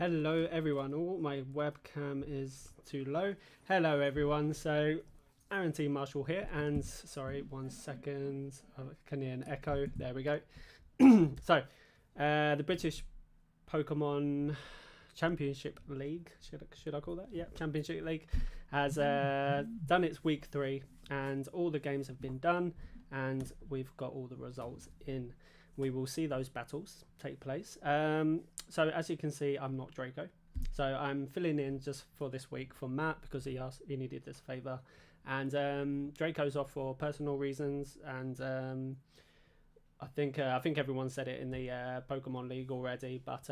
Hello everyone. Oh, my webcam is too low. Hello everyone. So Aaron T. Marshall here, and sorry, 1 second. I can hear an echo. There we go. The British Pokemon Championship League, should I call that? Yeah, Championship League has done its week 3, and all the games have been done, and we've got all the results in. We will see those battles take place. So as you can see, I'm not Draco, so I'm filling in just for this week for Matt because he needed this favor, and Draco's off for personal reasons, and I think everyone said it in the Pokemon League already, but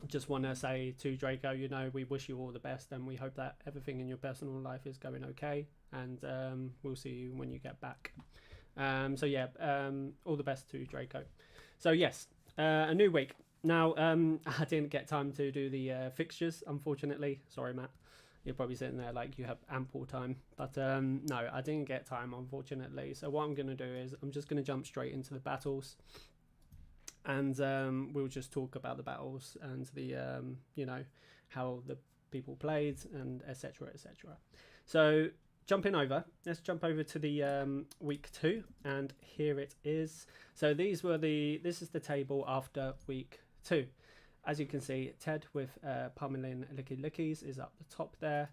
just want to say to Draco, we wish you all the best, and we hope that everything in your personal life is going okay, and we'll see you when you get back. All the best to Draco. So yes, a new week. Now, I didn't get time to do the fixtures, unfortunately. Sorry, Matt. You're probably sitting there like you have ample time. But no, I didn't get time, unfortunately. So what I'm going to do is I'm just going to jump straight into the battles. And we'll just talk about the battles and the, how the people played and etc. etc. So let's jump over to the week 2, and here it is. So this is the table after week 2. As you can see, Ted with Pummeling Lickilickys is up the top there.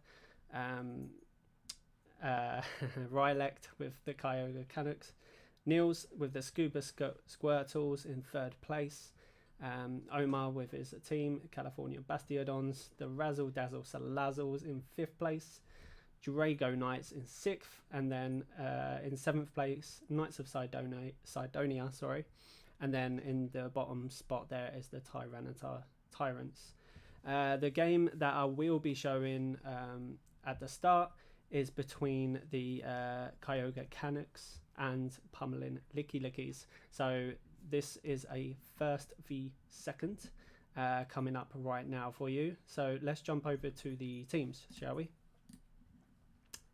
Rylect with the Kyogre Canucks. Niels with the Scuba Squirtles in 3rd place. Omar with his team, California Bastiodons. The Razzle Dazzle Salazzles in 5th place. Drago Knights in 6th, and then in 7th place, Knights of Sidonia, and then in the bottom spot there is the Tyrants. The game that I will be showing at the start is between the Kyogre Canucks and Pummeling Lickilickys. So this is a 1st v 2nd coming up right now for you. So let's jump over to the teams, shall we?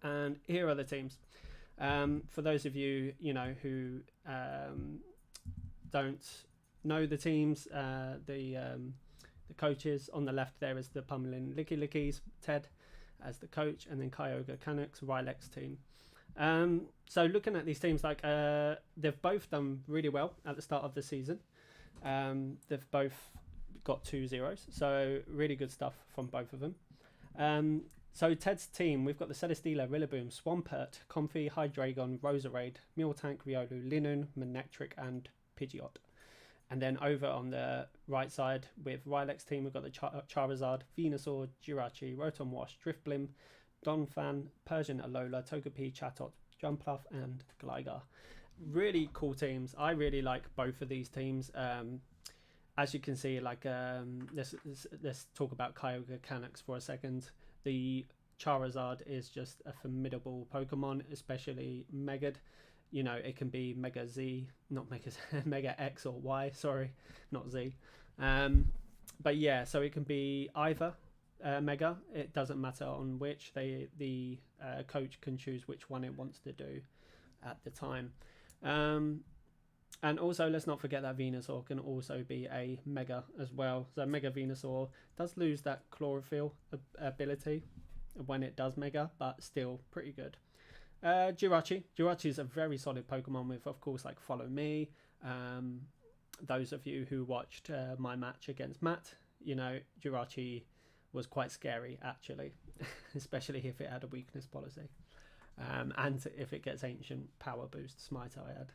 And here are the teams. For those of you, who don't know the teams, the coaches on the left there is the Pummeling Lickilickys, Ted as the coach, and then Kyogre Canucks, Rylex team. So looking at these teams, they've both done really well at the start of the season. They've both got 2 zeros, so really good stuff from both of them. So Ted's team, we've got the Celesteela, Rillaboom, Swampert, Comfey, Hydreigon, Roserade, Miltank, Riolu, Linun, Manectric, and Pidgeot. And then over on the right side with Rylex team, we've got the Charizard, Venusaur, Jirachi, Rotom Wash, Drifblim, Donphan, Persian Alola, Togepi, Chatot, Jumpluff, and Gligar. Really cool teams. I really like both of these teams. As you can see, let's talk about Kyogre Canucks for a second. The Charizard is just a formidable Pokemon, especially Megad. It can be Mega Z, not Mega Mega X or Y. Sorry, not Z. But yeah, so it can be either Mega. It doesn't matter on which. The coach can choose which one it wants to do at the time. And also, let's not forget that Venusaur can also be a Mega as well. So Mega Venusaur does lose that Chlorophyll ability when it does Mega, but still pretty good. Jirachi is a very solid Pokemon with, of course, Follow Me. Those of you who watched my match against Matt, Jirachi was quite scary, actually, especially if it had a weakness policy. And if it gets Ancient Power Boost, Smite I had.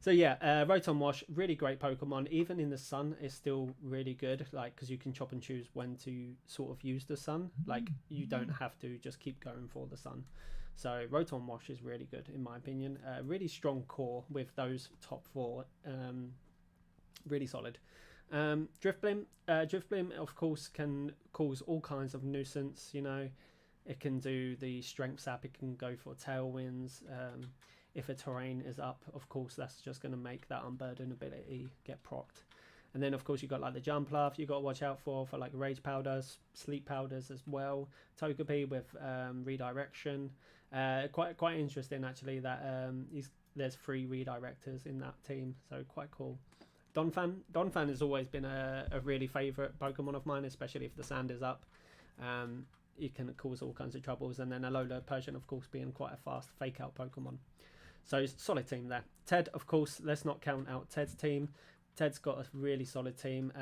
So yeah, Rotom Wash, really great Pokemon. Even in the sun, it's still really good, because you can chop and choose when to sort of use the sun. You don't have to just keep going for the sun. So Rotom Wash is really good, in my opinion. Really strong core with those top 4. Really solid. Drifblim, of course, can cause all kinds of nuisance. It can do the Strength Sap. It can go for Tailwinds. If a terrain is up, of course, that's just going to make that Unburden ability get procced. And then, of course, you've got the Jumpluff you've got to watch out for Rage Powders, Sleep Powders as well. Togepi with Redirection. Quite interesting, actually, that there's 3 Redirectors in that team, so quite cool. Donphan has always been a really favourite Pokemon of mine, especially if the sand is up. It can cause all kinds of troubles, and then Alola Persian, of course, being quite a fast fake out Pokemon. So solid team there. Ted, of course, let's not count out Ted's team. Ted's got a really solid team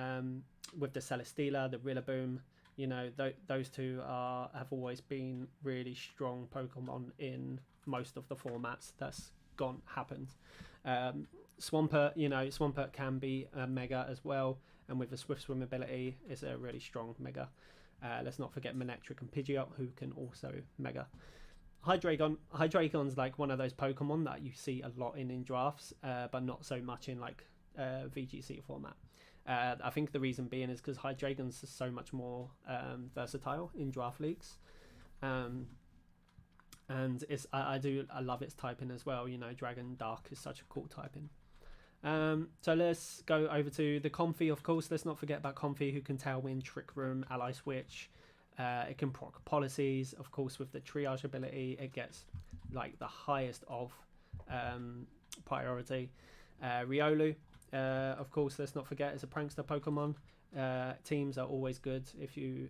with the Celesteela, the Rillaboom. You know, those two have always been really strong Pokemon in most of the formats that's happened. Swampert, you know, Swampert can be a Mega as well, and with a Swift Swim ability, it's a really strong Mega. Let's not forget Manectric and Pidgeot, who can also Mega. Hydreigon's like one of those Pokemon that you see a lot in drafts, but not so much in like VGC format. I think the reason being is because Hydreigon's so much more versatile in draft leagues, and I love its typing as well. You know, Dragon Dark is such a cool typing. So let's go over to the Comfey, of course. Let's not forget about Comfey, who can Tailwind, Trick Room, Ally Switch. It can proc policies, of course. With the triage ability, it gets like the highest of priority. Riolu, of course, let's not forget, is a prankster Pokemon. Teams are always good if you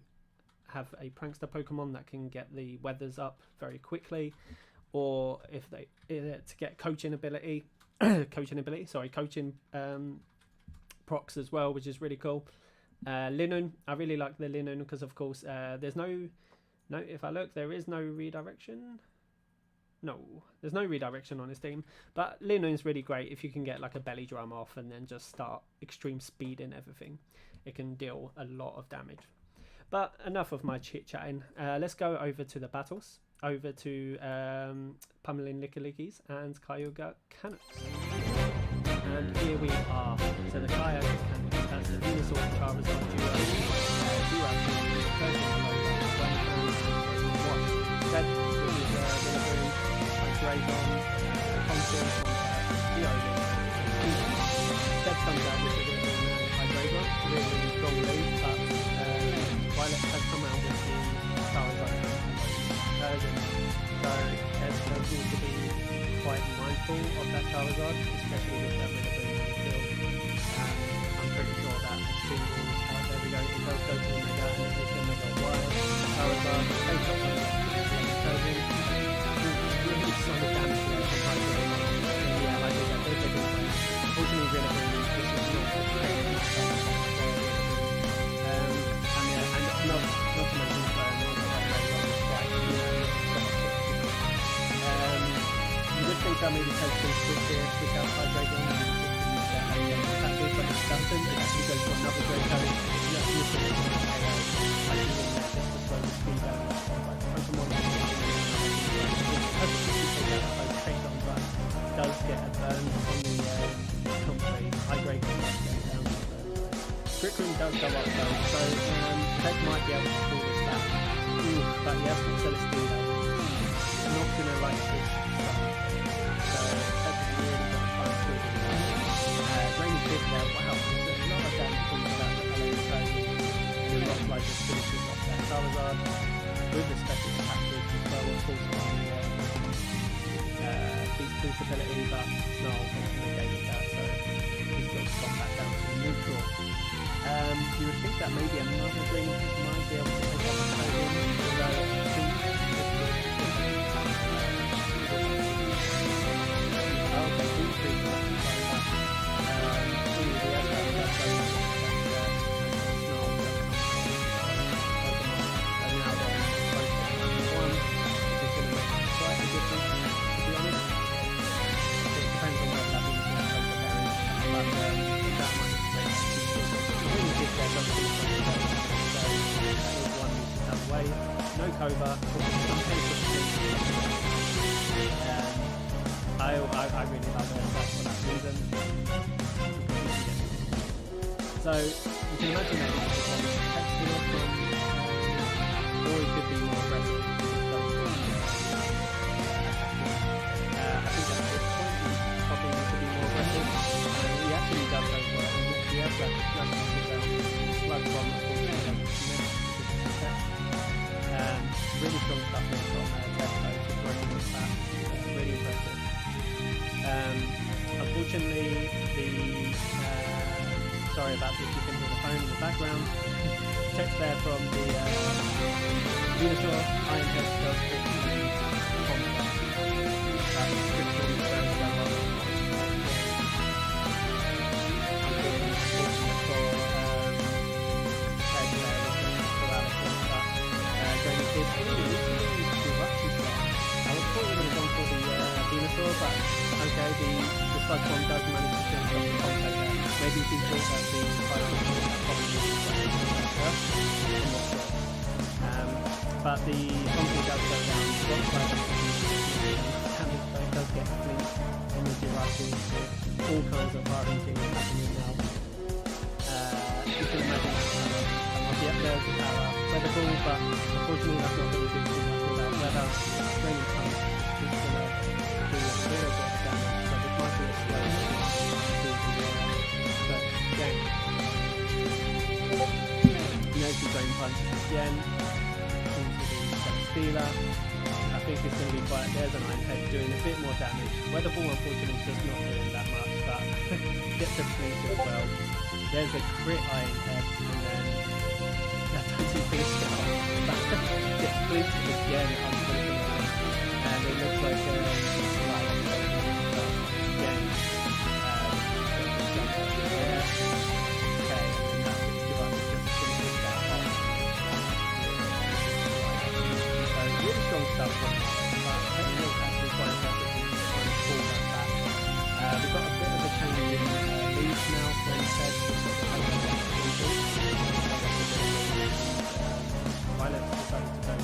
have a prankster Pokemon that can get the weathers up very quickly, or if they to get coaching procs as well, which is really cool. Linoon, I really like the Linoon because, of course, there's no. If I look, there is no redirection. No, there's no redirection on his team, but Linoon's really great if you can get like a belly drum off and then just start extreme speed and everything. It can deal a lot of damage. But enough of my chit-chatting. Let's go over to the battles. Over to Pummeling Lickilickys and Kyogre Canucks. And here we are. So the Kyogre Canucks, that's the Venusaur, Charizard, Jirachi, Ted, which is Rillaboom, Hydreigon, Consul, Kyogre. Ted comes out with the Hydreigon, really strong lead, but Violet has come out with the Charizard Persian. So Ted does need to be quite mindful of that Charizard, especially with that Rillaboom in the field. I'm pretty sure that as soon as there we go, it does go to the Mega, and it is the Mega Wild Charizard takes up the Persian. Really solid damage there from Hydreigon. Yeah, like I said, they're big and fun. Unfortunately, Rillaboom, this is not the great and not to mention you would think that maybe Ted can switch out Hydreigon and use that attack, but it doesn't. It actually goes to another great code. You have to use it as I do in there just to slow the speed down of Pokemon. But does get a burn on the Comfey. Hydreigon does get down. Trick Room does go up though, so Ted might be able to pull this back. But he has got Celesteela. Not gonna like this stuff. So Ted's really got to try and pull this back. Drainage Pit there, wow, there's a lot of damage from that Alola Persian. And a lot of like just finishes off that Charizard with the special tactics as well, of course, on the Beast Boost ability, but Snarl has negated that, so he's got to drop that down to neutral. You would think that maybe another Drainage Pit might be able to take up the Persian, no Cobra. I really love it for that reason. So you can imagine that it's text here from or it could be more aggressive. I think at this point he probably needs to be more aggressive. He actually does so well. He has that slug bomb really strong stuff here from Tesco to working with that. Really impressive. Unfortunately, the Sorry about this, you can hear the phone in the background. Text there from the Venusaur, Iron Head, Stealth Kick, and Combat. That's critical very well. But okay, the Sludge Bomb does manage to finish off the Contact there. Maybe he thought that the Fire Bomb probably first. I'm not sure. But the Contact does go down. Rock Slide damage, but it does get fleet on the Jirachi. All kinds of firing things happening now. You can imagine that yep, there's the power weather ball, but unfortunately that's not going to do too much without weather. Raining punch is going to do a little bit of damage, so this might be a slow game. Notice Rain Punch again into the Stealer. I think it's going to be quite, there's an Iron Head doing a bit more damage. Weather ball unfortunately is just not doing that much, but gets a fleet as well. There's a crit Iron Head, and then that's actually finished it off. Gets fleet again, unfortunately. And it looks like again, again, there. Okay, and that's it. Jirachi just finishes that off. So really strong stuff from that, but I think it's actually quite impressive to try and pull that back. We've got a bit of a change in leads now from Ted. Violet decided to go.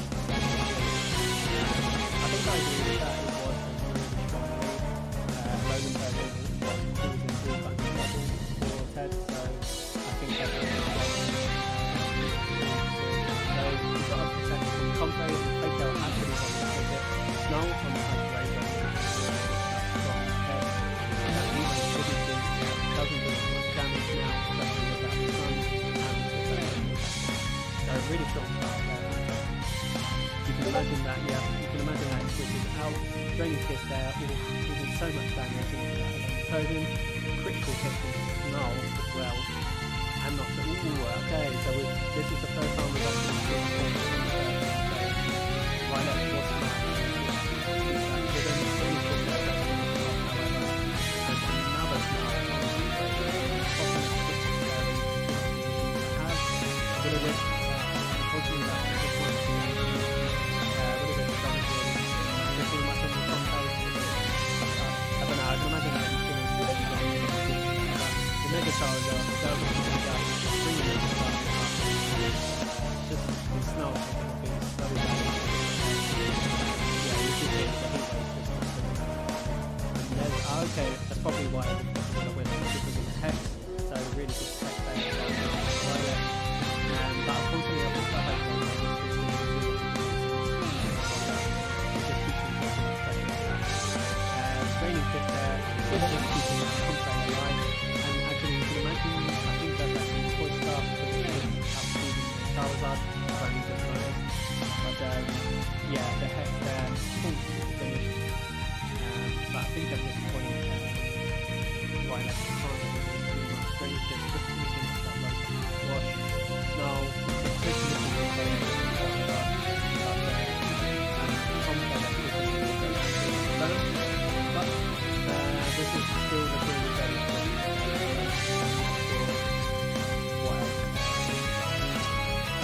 I think I agree with that. It was a really strong lead. Lodenberg was causing all kinds of trouble for Ted, so I think that's really strong. So we've got a protect from Comfrey and Fake Out actually got to take it. Snow from the Hydrate on the strong Ted. That even shouldn't do, doesn't do as much damage now, especially with that sun and with that. So really strong start there. You can imagine that, yeah, you can imagine that it switches out. Draining Kiss there, causing so much damage into that Potion. Critical hit from Snull as well. And not so, okay, so this is the first time we've actually seen points from the first stage. Right up was smart. With only 20 Kiss there, that's really strong, however. And another Snull on the possibly 6 there. Have a bit of whip. Unfortunately, that just might be a little bit of damage really. Just too much on the front page. I don't know, I can imagine that he's going to really run the Mega Charizard does bring the Mega Charizard up. Just the Snow is going to be so damaged. Yeah, you can see the heat wave just not doing that. And there's, okay, that's probably why I think that's going to win, because of the Hex. So really good tech there as well. But unfortunately, I think that Training Kick there, just keeping Comfrey alive, and actually you can imagine, I think that's actually Toy Star because it is outspeeding Charizard, running just nice. But yeah, the Hex there, almost finished. But I think at this point, right next to can't really do too much. Training Kick just finishing up that low wash. Now, it's just missing the player and Charizard, but Comfrey that's looking to go down to the burn. But this is still looking very good. What else?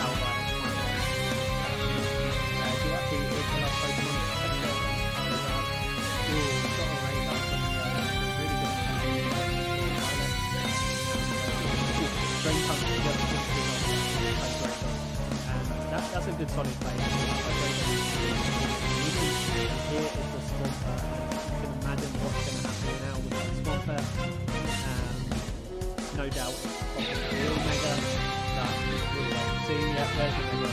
Albert is fine. Jirachi is the last Pokemon to touch it on Charizard. Ooh, we've got a raid up from the really good Violet. Drain Punch just finishing off Hydrate. And that's a good solid play. Here is the Swampert. Imagine what's going to happen now with the Swampert. No doubt it's probably a real Mega that we'll wait and see. Yeah, there's the Mega.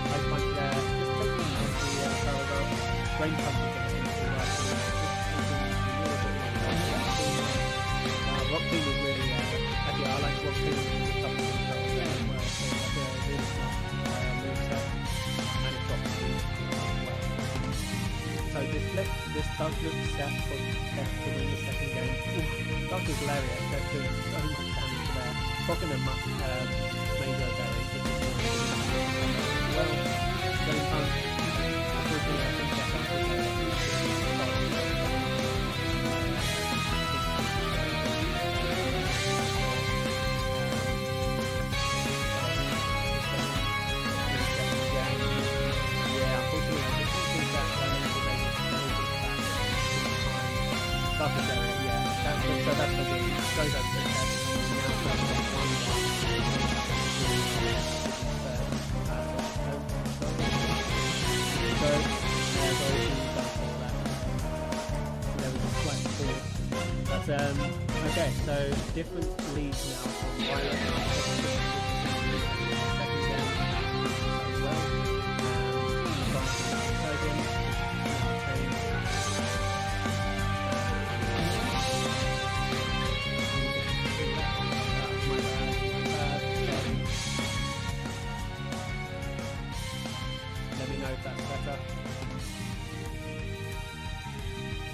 Ice Punch there, just taking out the Charizard. Rain Punch is going to finish the right thing. Rock Tomb is really, actually I like Rock Tomb because it comes from Charizard there as well. So that's a really smart moveset. And it drops the well. So this does look set for Tech to win the second game. Oof, Dr. Lariat, that's doing so much damage there. Pokken and Mango Berry, which is well, Drain Punch. Unfortunately, I think that's up to Surface area, yeah. So that's the win. Goes over to the test. Now that's one so very easy done for that. There was a slight fall. But okay, so different leads now from Violet. Second game as well.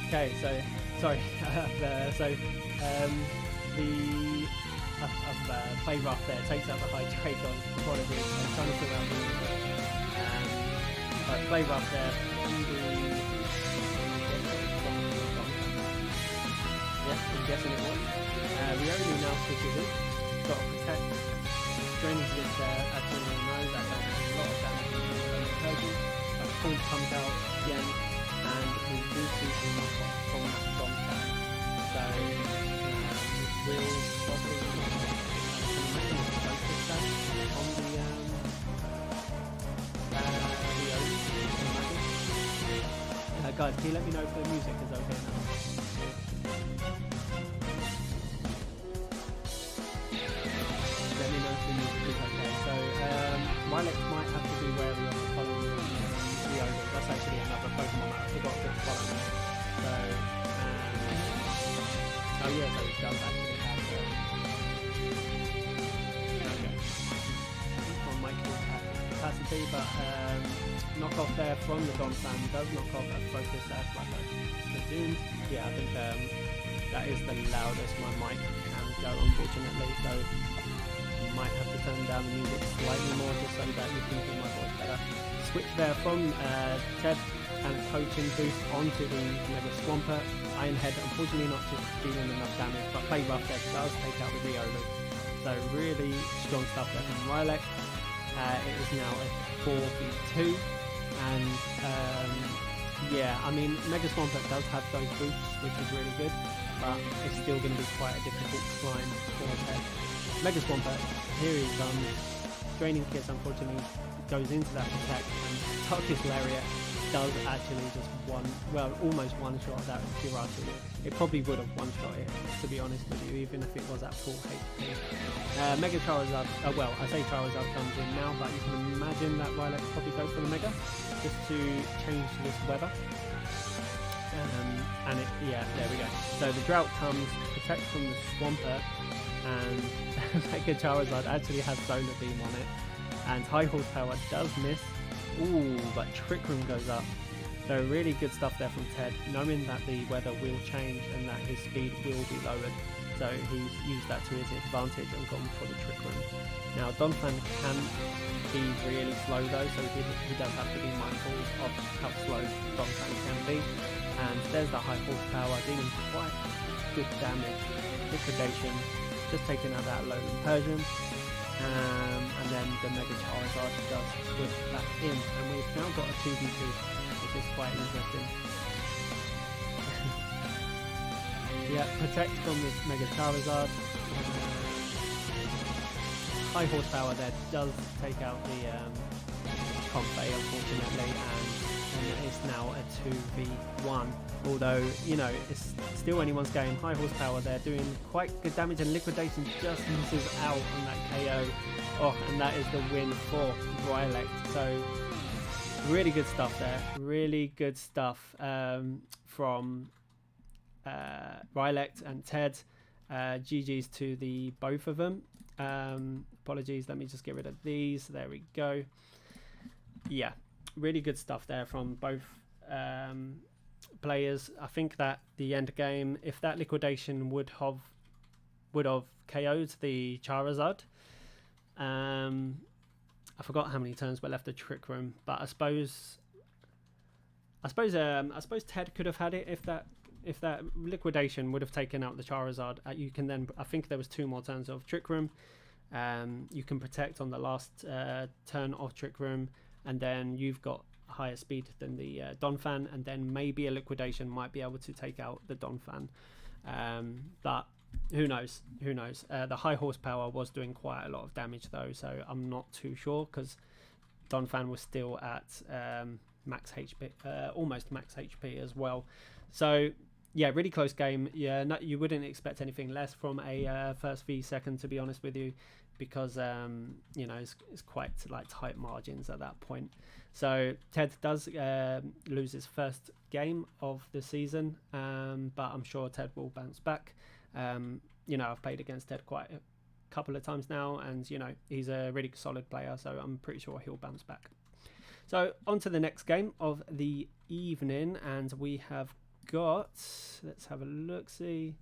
Okay, so sorry. I've played rough there. Takes out the high trade on quality. I'm trying to figure out the but play rough there. Yeah, I'm guessing it was. We only now switches in. Got to protect. Draining to this there. Absolutely no. That does a lot of damage in the Persian. That point comes out again. And we do see some knockoff from that Domcat. So it will probably focus that on the guys, can you let me know if the music is okay now? Let me know if the music is okay. So Lickilickys might have to be wary of the following Kyogre. That's actually another Pokemon that I forgot to follow. So, oh yeah, so it does actually have okay. On my capacity, but knockoff there from the Donphan does knock off a focus as like I presumed. Yeah, I think that is the loudest my mic can go, unfortunately. So might have to turn down the music slightly more just so that you can hear my voice better. Switch there from Ted and coaching boost onto the Mega Swampert. Iron Head, unfortunately not just dealing enough damage, but play rough there does take out the Riolu. So really strong stuff there from Lickilickys. It is now a 4v2 and yeah, I mean Mega Swampert does have those boosts, which is really good, but it's still going to be quite a difficult climb for Ted. Mega Swampert, here he comes. Draining Kiss unfortunately goes into that protect, and Darkest Lariat does actually just almost one shot that Jirachi. It probably would have one shot it, to be honest with you, even if it was at full HP. Mega Charizard, I say Charizard comes in now, but you can imagine that Lickilickys probably goes for the Mega, just to change this weather. And there we go. So the Drought comes, protect from the Swampert, and Mega Charizard actually has Solar Beam on it, and High Horsepower does miss. Ooh, but Trick Room goes up. So really good stuff there from Ted, knowing that the weather will change and that his speed will be lowered. So he's used that to his advantage and gone for the Trick Room. Now Donphan can be really slow though, so he does have to be mindful of how slow Donphan can be. And there's the High Horsepower dealing quite good damage. Liquidation, just taking out that Lowland Persian. And then the Mega Charizard does switch back in, and we've now got a 2v2, which is quite interesting. Yeah, protect from this Mega Charizard. High Horsepower there does take out the Comfey, unfortunately, and it's now a 2v1. Although, you know, it's still anyone's game. High Horsepower there doing quite good damage, and Liquidation just misses out on that KO. Oh, and that is the win for Lickilickys. So really good stuff there. Really good stuff from Lickilickys and Ted. GG's to the both of them. Apologies, let me just get rid of these. There we go. Yeah, really good stuff there from both players. I think that the end game, if that Liquidation would have would have KO'd the Charizard. I forgot how many turns were left of Trick Room, but I suppose Ted could have had it if that liquidation would have taken out the Charizard. You can then, I think there was 2 more turns of Trick Room. You can protect on the last turn of Trick Room, and then you've got higher speed than the Donphan, and then maybe a liquidation might be able to take out the Donphan. But who knows? The high horsepower was doing quite a lot of damage though, so I'm not too sure, because Donphan was still at max HP, almost max HP as well. So yeah, really close game. Yeah, no, you wouldn't expect anything less from a first v second, to be honest with you, because it's quite like tight margins at that point. So Ted does lose his first game of the season, but I'm sure Ted will bounce back. I've played against Ted quite a couple of times now, and he's a really solid player, so I'm pretty sure he'll bounce back. So on to the next game of the evening, and we have got, let's have a look, see,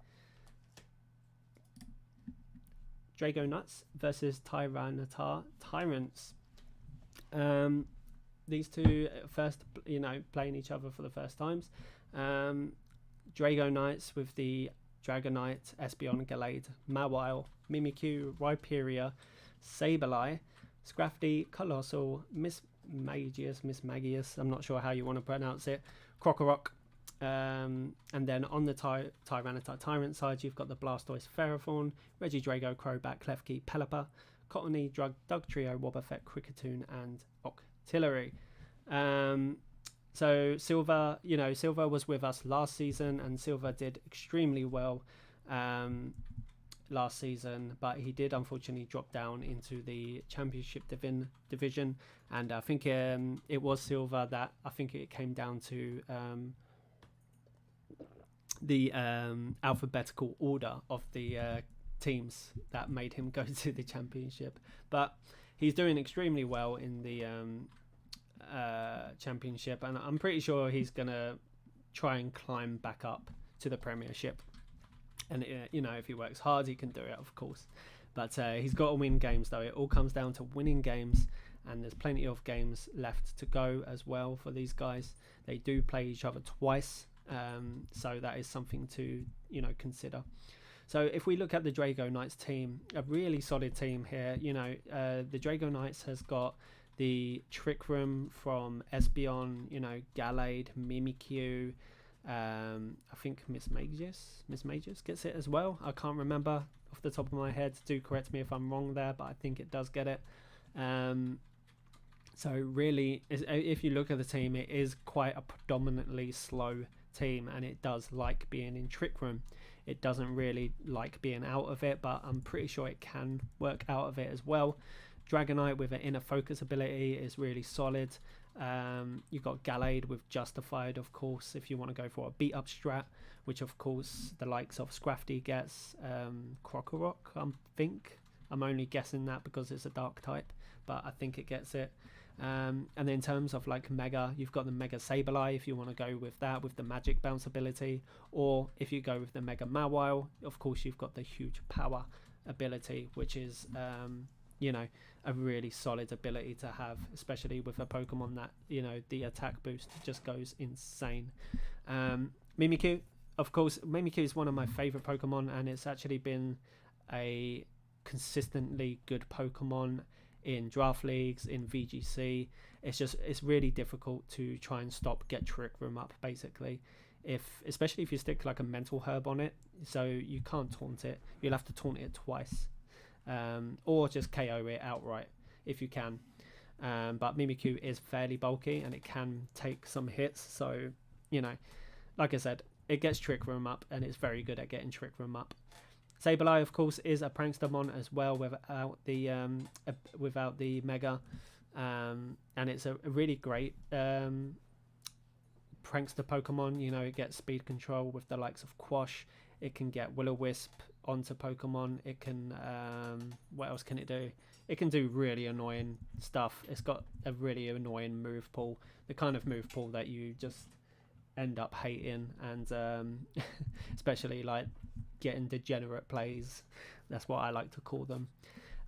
Dragonauts versus Tyranitar Tyrants. These two first, playing each other for the first times. Dragonauts with the Dragonite, Espeon, Gallade, Mawile, Mimikyu, Rhyperior, Sableye, Scrafty, Colossal, Miss Magius, I'm not sure how you want to pronounce it, Krokorok. And then on the Tyranitar Tyrant side, you've got the Blastoise, Ferrothorn, Regidrago, Crobat, Klefki, Pelipper, Cottony, Dugtrio, Wobbuffet, Kricketune, and Octillery. So Silver was with us last season, and Silver did extremely well last season, but he did unfortunately drop down into the Championship division, and I think it was Silver that I think it came down to the alphabetical order of the teams that made him go to the Championship. But he's doing extremely well in the Championship, and I'm pretty sure he's gonna try and climb back up to the Premiership. And if he works hard, he can do it, of course. But he's got to win games, though. It all comes down to winning games, and there's plenty of games left to go as well for these guys. They do play each other twice, so that is something to consider. So if we look at the Dragonauts team, a really solid team here. The Dragonauts has got the Trick Room from Espeon, Gallade, Mimikyu. I think Miss Magius gets it as well. I can't remember off the top of my head. Do correct me if I'm wrong there, but I think it does get it. So really, if you look at the team, it is quite a predominantly slow team, and it does like being in Trick Room. It doesn't really like being out of it, but I'm pretty sure it can work out of it as well. Dragonite with an inner focus ability is really solid. You've got Gallade with Justified, of course, if you want to go for a beat up strat, which of course the likes of Scrafty gets. Krokorok, I think. I'm only guessing that because it's a dark type, but I think it gets it. And then in terms of like Mega, you've got the Mega Sableye if you want to go with that, with the magic bounce ability, or if you go with the Mega Mawile, of course you've got the huge power ability, which is a really solid ability to have, especially with a Pokemon that the attack boost just goes insane. Mimikyu, of course, Mimikyu is one of my favorite Pokemon, and it's actually been a consistently good Pokemon in draft leagues, in VGC. It's really difficult to try and get Trick Room up, basically, especially if you stick like a mental herb on it, so you can't taunt it. You'll have to taunt it twice, or just KO it outright if you can. But Mimikyu is fairly bulky, and it can take some hits, so like I said, it gets Trick Room up, and it's very good at getting Trick Room up. Sableye, of course, is a Prankstermon as well, without the Mega, and it's a really great prankster Pokemon. It gets speed control with the likes of Quash. It can get Will-O-Wisp onto Pokemon. It can what else can it do? It can do really annoying stuff. It's got a really annoying move pool, the kind of move pool that you just end up hating, and especially like getting degenerate plays. That's what I like to call them.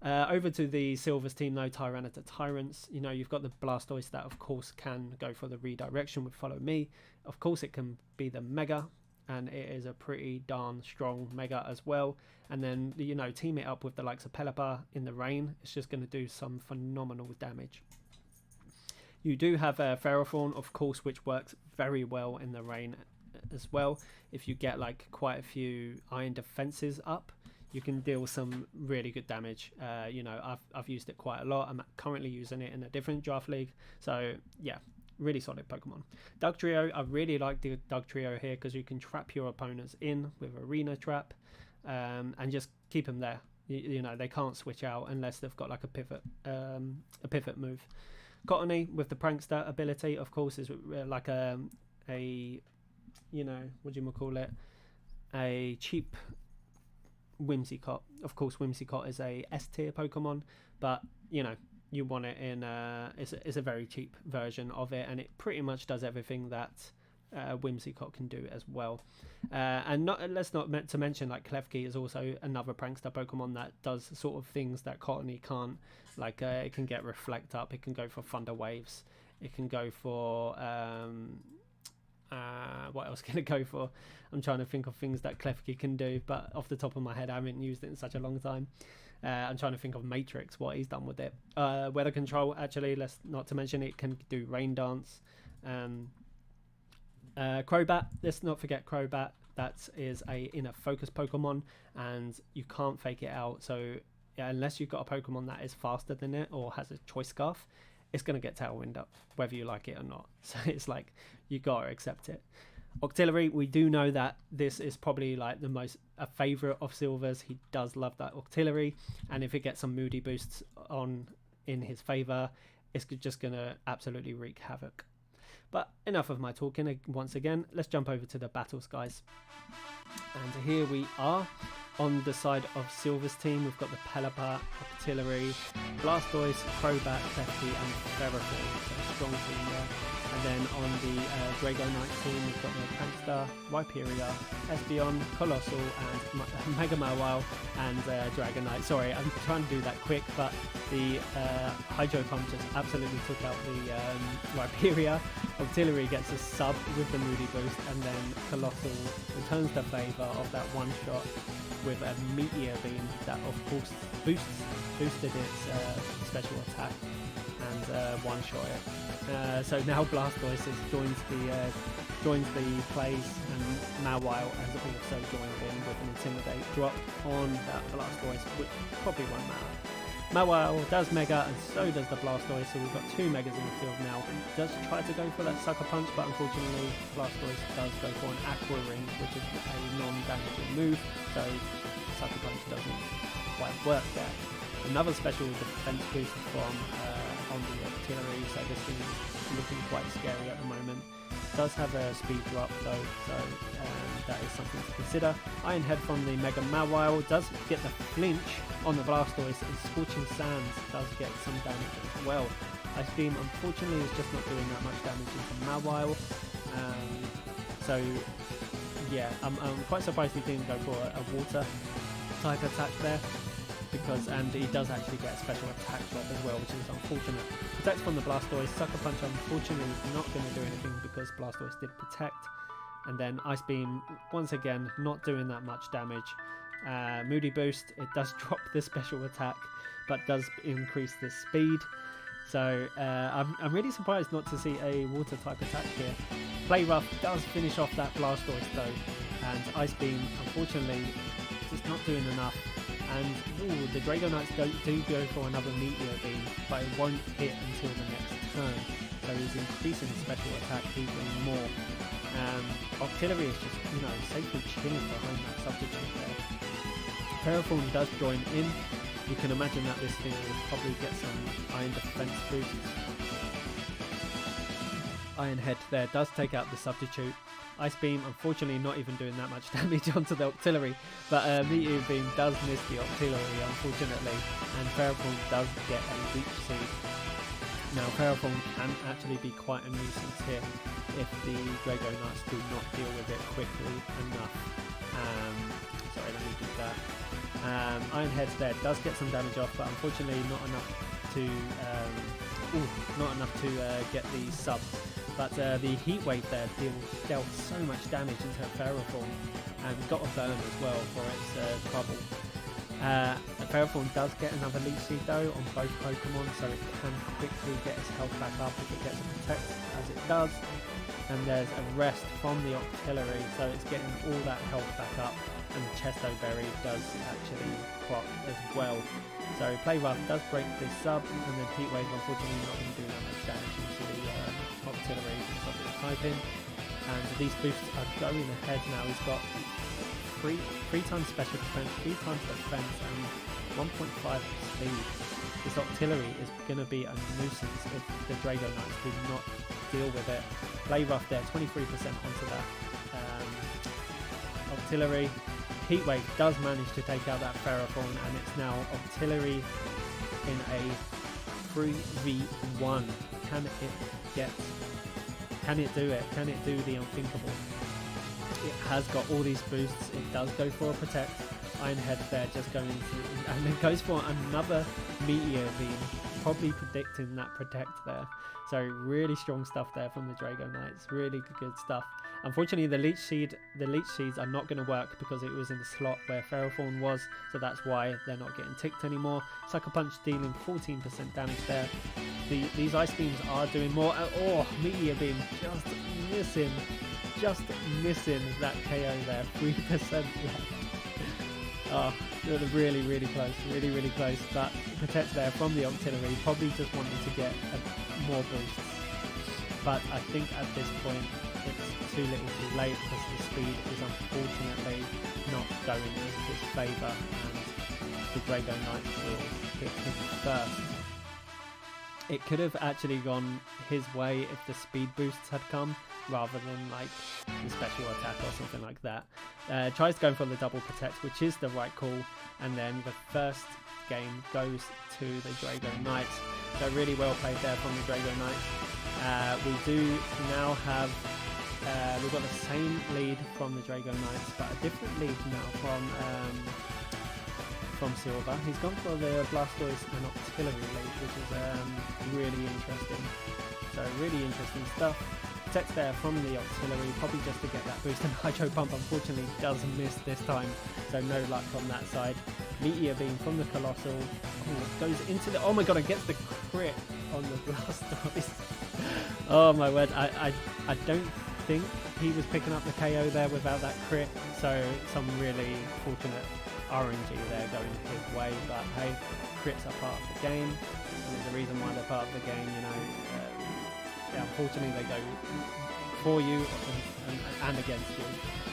Over to the Silvers team though, Tyranitar Tyrants. You know, you've got the Blastoise that of course can go for the redirection with Follow Me. Of course it can be the Mega, and it is a pretty darn strong Mega as well. And then, you know, team it up with the likes of Pelipper in the rain. It's just going to do some phenomenal damage. You do have Ferrothorn, of course, which works very well in the rain as well. If you get like quite a few iron defenses up, you can deal some really good damage. You know, I've used it quite a lot. I'm currently using it in a different draft league. So yeah, really solid Pokemon. Dugtrio, I really like the Dugtrio here because you can trap your opponents in with Arena Trap, and just keep them there. You know, they can't switch out unless they've got like a pivot move. Cottony with the Prankster ability, of course, is like a you know, what do you call it? A cheap Whimsicott. Of course, Whimsicott is a S tier Pokemon, but you know, you want it in it's a very cheap version of it, and it pretty much does everything that Whimsicott can do as well. And let's not mention like Klefki is also another Prankster Pokemon that does sort of things that Cottony can't. Like it can get Reflect up, it can go for Thunder Waves, it can go for what else can it go for? I'm trying to think of things that Klefki can do, but off the top of my head I haven't used it in such a long time. I'm trying to think of Matrix, what he's done with it. Weather Control, actually, let's not to mention it can do Rain Dance. Crobat, let's not forget Crobat. That is a inner focus Pokemon, and you can't fake it out. So yeah, unless you've got a Pokemon that is faster than it or has a Choice Scarf, it's going to get Tailwind up, whether you like it or not. So it's like, you got to accept it. Octillery, we do know that this is probably like a favourite of Silver's. He does love that Octillery, and if it gets some Moody boosts on in his favour, it's just going to absolutely wreak havoc. But enough of my talking. Once again, let's jump over to the battles, guys. And here we are. On the side of Silver's team, we've got the Pelipper, Octillery, Blastoise, Crobat, Klefki, and Ferrothorn. So strong team there. And then on the Dragonite team, we've got the Prankster, Rhyperior, Espeon, Colossal, and Mega Mawile, and Dragonite. Sorry, I'm trying to do that quick, but the Hydro Pump just absolutely took out the Rhyperior. Octillery gets a sub with the Moody Boost, and then Colossal returns the favour of that one shot with a Meteor Beam that of course boosted its special attack and one shot it. So now Blastoise joins the plays, and Mawile has also joined in with an Intimidate drop on that Blastoise, which probably won't matter. Mawile does Mega, and so does the Blastoise, so we've got two Megas in the field now. Does try to go for that Sucker Punch, but unfortunately Blastoise does go for an Aqua Ring, which is a non-damaging move, so Sucker Punch doesn't quite work there. Another special defense boost from on the Octillery, so this thing is looking quite scary at the moment. Does have a speed drop though, so that is something to consider. Iron Head from the Mega Mawile does get the flinch on the Blastoise, and Scorching Sands does get some damage as well. Ice Beam unfortunately is just not doing that much damage into Mawile, so yeah, I'm quite surprised he didn't go for a water type attack there, and he does actually get a special attack drop as well, which is unfortunate. Protects from the Blastoise. Sucker Punch unfortunately is not going to do anything because Blastoise did protect. And then Ice Beam, once again, not doing that much damage. Moody Boost, it does drop the special attack, but does increase the speed. So I'm really surprised not to see a water type attack here. Play Rough does finish off that Blastoise though, and Ice Beam unfortunately just not doing enough. And the Dragonites do go for another Meteor Beam, but it won't hit until the next turn, so he's increasing his special attack even more. Octillery is just, safely chilling behind that substitute there. Ferrothorn does join in. You can imagine that this thing will probably get some Iron Defense boosts. Iron Head there does take out the substitute. Ice Beam, unfortunately not even doing that much damage onto the Octillery, but Meteor Beam does miss the Octillery, unfortunately, and Ferrothorn does get a Leech Seed. Now, Ferrothorn can actually be quite a nuisance here if the Dragonites do not deal with it quickly enough. Sorry, let me do that. Iron Heads there does get some damage off, but unfortunately not enough to get the sub. But the Heat Wave there dealt so much damage into a Ferrothorn, and got a burn as well for its trouble. The Ferrothorn does get another Leech Seed though on both Pokemon, so it can quickly get its health back up if it gets a Protect, as it does. And there's a Rest from the Octillery, so it's getting all that health back up. And the Chesto Berry does actually proc as well. So Play Rough does break this sub, and then Heat Wave unfortunately not going to do that much damage into the Octillery because of its typing. And these boosts are going ahead now. He's got three times special defense, 3 times defense, and 1.5 speed. This Octillery is going to be a nuisance if the Dragonites do not deal with it. Play Rough there, 23% onto that Octillery. Heat Wave does manage to take out that Ferrothorn, and it's now Octillery in a 3v1. Can it do it? Can it do the unthinkable? It has got all these boosts. It does go for a Protect. Iron Head there just going to, and then goes for another Meteor Beam, probably predicting that Protect there. So really strong stuff there from the Dragonites. Really good stuff. Unfortunately, the Leech Seeds are not going to work because it was in the slot where Ferrothorn was, so that's why they're not getting ticked anymore. Sucker Punch dealing 14% damage there. These Ice Beams are doing more. Oh, Meteor Beam just missing that KO there. 3% left. Oh, really close. But Protect there from the Octillery, probably just wanted to get more boosts. But I think at this point it's too little too late because the speed is unfortunately not going in his favour, and the Dragonite will hit him first. It could have actually gone his way if the speed boosts had come, rather than like the special attack or something like that. Tries going for the double Protect, which is the right call, and then the first game goes to the Dragonites. So really well played there from the Dragonites. We do now have we've got the same lead from the Dragonites, but a different lead now from Silver. He's gone for the Blastoise and Octillery lead, which is really interesting. So really interesting stuff. Protect there from the Octillery, probably just to get that boost, and Hydro Pump unfortunately does miss this time, so no luck on that side. Meteor Beam from the Colossal. Oh, goes into the, oh my god, it gets the crit on the Blastoise. Oh my word, I don't think he was picking up the KO there without that crit, so some really fortunate RNG there going his way, but hey, crits are part of the game, and there's a reason why they're part of the game, you know. Yeah, unfortunately they go for you and against you.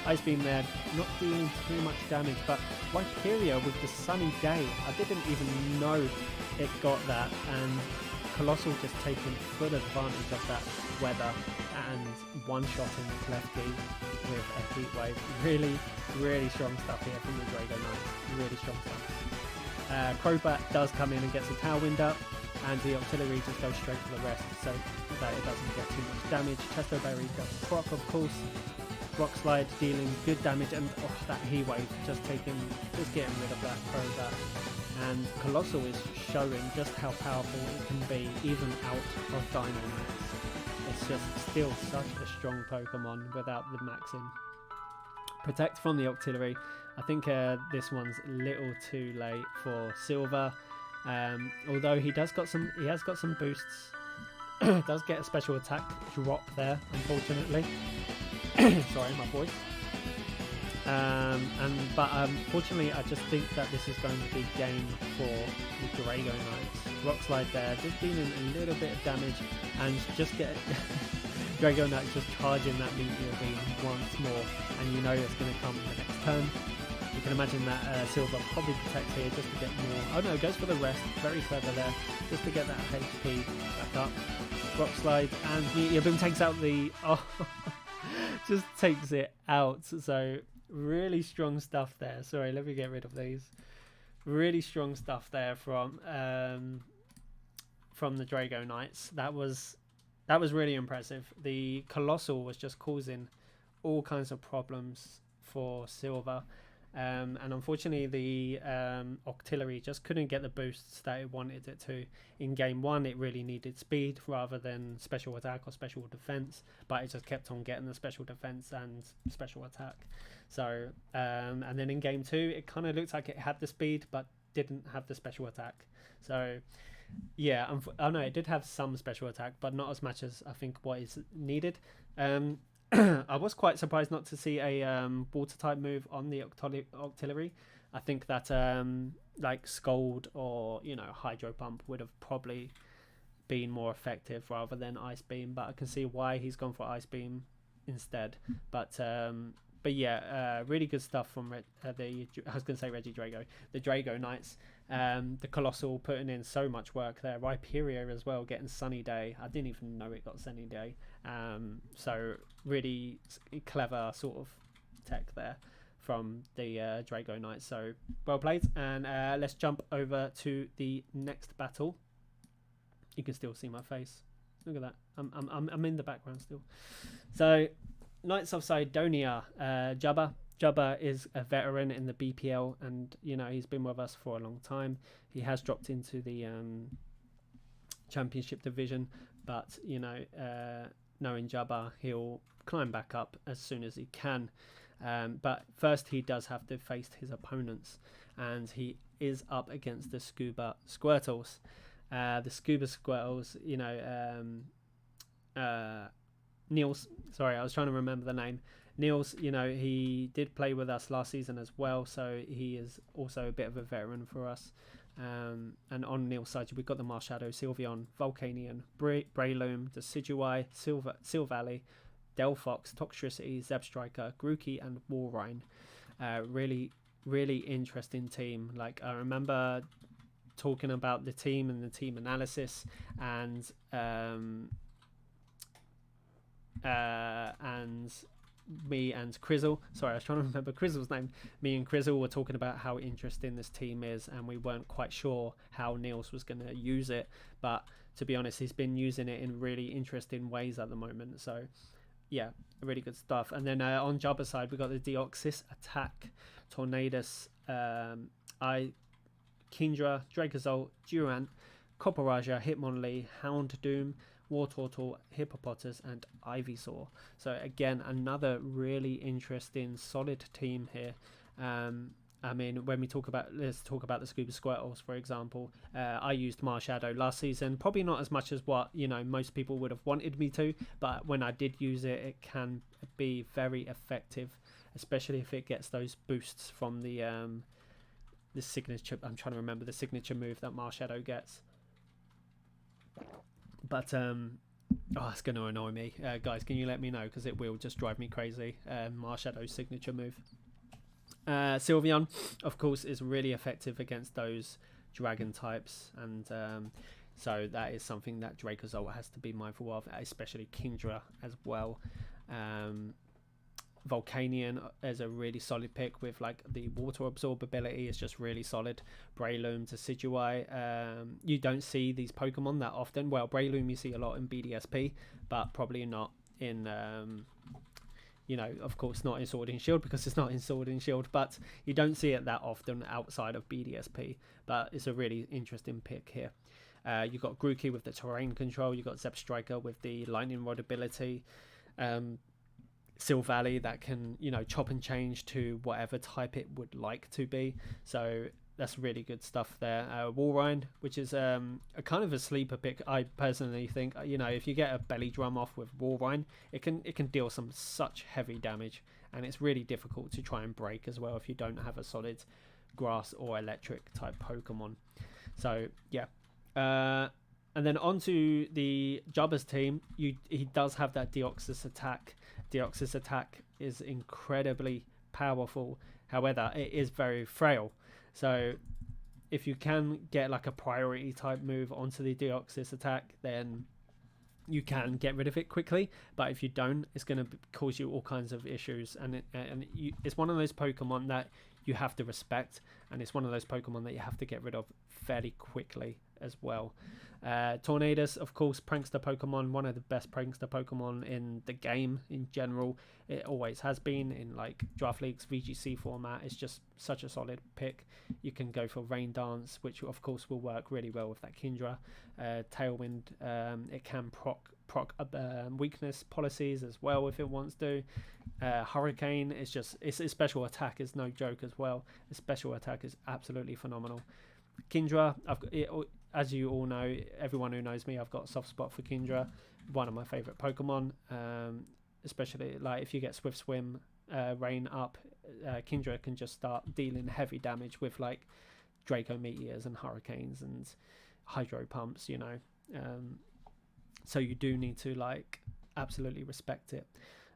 Ice Beam there, not dealing too much damage, but Rhyperior with the Sunny Day, I didn't even know it got that, and Colossal just taking full advantage of that weather and one-shotting Klefki with a Heat Wave. Really strong stuff here from the Dragonites, really strong stuff. Crobat does come in and gets a Tailwind up, and the Octillery just goes straight for the rest, so that it doesn't get too much damage. Chesto Berry does proc, of course. Rock Slide dealing good damage, and that Heat Wave just getting rid of that Crobat. And Colossal is showing just how powerful it can be, even out of Dynamax. It's just still such a strong Pokemon without the maxing. Protect from the Octillery. I think this one's a little too late for Silver. Although he has got some boosts. Does get a special attack drop there, unfortunately. Sorry, my voice. But unfortunately, I just think that this is going to be game for the Dragonites. Rock Slide there, just dealing a little bit of damage, and just get Dragonite just charging that Meteor Beam once more, and you know it's going to come the next turn. You can imagine that Silver probably protects here just to get more. Oh no, goes for the rest. Very clever there, just to get that HP back up. Rock Slide and Meteor Beam takes out the. Oh, just takes it out. So really strong stuff there. Sorry, let me get rid of these. Really strong stuff there from the Dragonites. That was really impressive. The Colossal was just causing all kinds of problems for Silver. And unfortunately the Octillery just couldn't get the boosts that it wanted it to. In game 1 it really needed speed rather than special attack or special defense, but it just kept on getting the special defense and special attack. So and then in game 2 it kind of looked like it had the speed but didn't have the special attack. So yeah, I know it did have some special attack, but not as much as I think what is needed. I was quite surprised not to see a water type move on the Octillery. I think that like Scold or Hydro Pump would have probably been more effective rather than Ice Beam, but I can see why he's gone for Ice Beam instead. But yeah, really good stuff from I was going to say Reggie Drago, the Drago Knights. The Colossal putting in so much work there. Rhyperior as well, getting Sunny Day. I didn't even know it got Sunny Day. So really clever sort of tech there from the Drago Knights. So well played. And let's jump over to the next battle. You can still see my face. Look at that. I'm in the background still. So Knights of Sidonia, Jabba. Jabba is a veteran in the BPL, and he's been with us for a long time. He has dropped into the championship division, but knowing Jabba, he'll climb back up as soon as he can. But first, he does have to face his opponents, and he is up against the Scuba Squirtles. The Scuba Squirtles, Niels. Sorry, I was trying to remember the name. Niels, he did play with us last season as well, so he is also a bit of a veteran for us. And on Niels' side, we've got the Marshadow, Sylveon, Volcanion, Breloom, Decidueye, Silvally, Delphox, Toxtricity, Zebstrika, Grookey, and Walrein. Really, really interesting team. Like, I remember talking about the team and the team analysis, and me and Crizzle, sorry, I was trying to remember Crizzle's name. Me and Crizzle were talking about how interesting this team is, and we weren't quite sure how Niels was going to use it, but to be honest, he's been using it in really interesting ways at the moment. So yeah, really good stuff. And then on Jabba's side, we got the Deoxys, Attack, Tornadus, Kindra, Dracozolt, Durant, Copperajah, Hitmonlee, Houndoom, Wartortle, Hippopotas, and Ivysaur. So again, another really interesting, solid team here. I mean, when let's talk about the Scuba Squirtles, for example. I used Marshadow last season, probably not as much as what most people would have wanted me to, but when I did use it, it can be very effective, especially if it gets those boosts from the signature. I'm trying to remember the signature move that Marshadow gets. But it's going to annoy me, guys. Can you let me know, because it will just drive me crazy. Marshadow's signature move. Sylveon, of course, is really effective against those dragon types, and so that is something that Dracozolt has to be mindful of, especially Kindra as well. Volcanion is a really solid pick with like the water absorb ability. It's just really solid. Breloom, Decidueye. You don't see these Pokemon that often. Well, Breloom you see a lot in BDSP, but probably not in of course not in Sword and Shield, because it's not in Sword and Shield, but you don't see it that often outside of BDSP. But it's a really interesting pick here. You've got Grookey with the terrain control. You've got Zebstrika with the lightning rod ability. Silvally that can chop and change to whatever type it would like to be, so that's really good stuff there. Walrein, which is a kind of a sleeper pick, I personally think. If you get a belly drum off with Walrein, it can deal some such heavy damage, and it's really difficult to try and break as well if you don't have a solid grass or electric type Pokemon. So yeah, and then onto the Jabba's team, he does have that Deoxys attack. Deoxys attack is incredibly powerful, however it is very frail, so if you can get like a priority type move onto the Deoxys attack, then you can get rid of it quickly, but if you don't, it's going to cause you all kinds of issues, and it's one of those Pokemon that you have to respect, and it's one of those Pokemon that you have to get rid of fairly quickly, as well. Tornadus, of course, prankster Pokemon, one of the best prankster Pokemon in the game in general. It always has been in like Draft Leagues, VGC format. It's just such a solid pick. You can go for Rain Dance, which of course will work really well with that Kindra. Tailwind, it can proc weakness policies as well if it wants to. Hurricane is just, its special attack is no joke as well. Its special attack is absolutely phenomenal. Kindra, as you all know, everyone who knows me, I've got a soft spot for Kindra, one of my favorite Pokemon, especially like if you get Swift Swim, Rain up, Kindra can just start dealing heavy damage with like Draco Meteors and Hurricanes and Hydro Pumps, you know. So you do need to like absolutely respect it.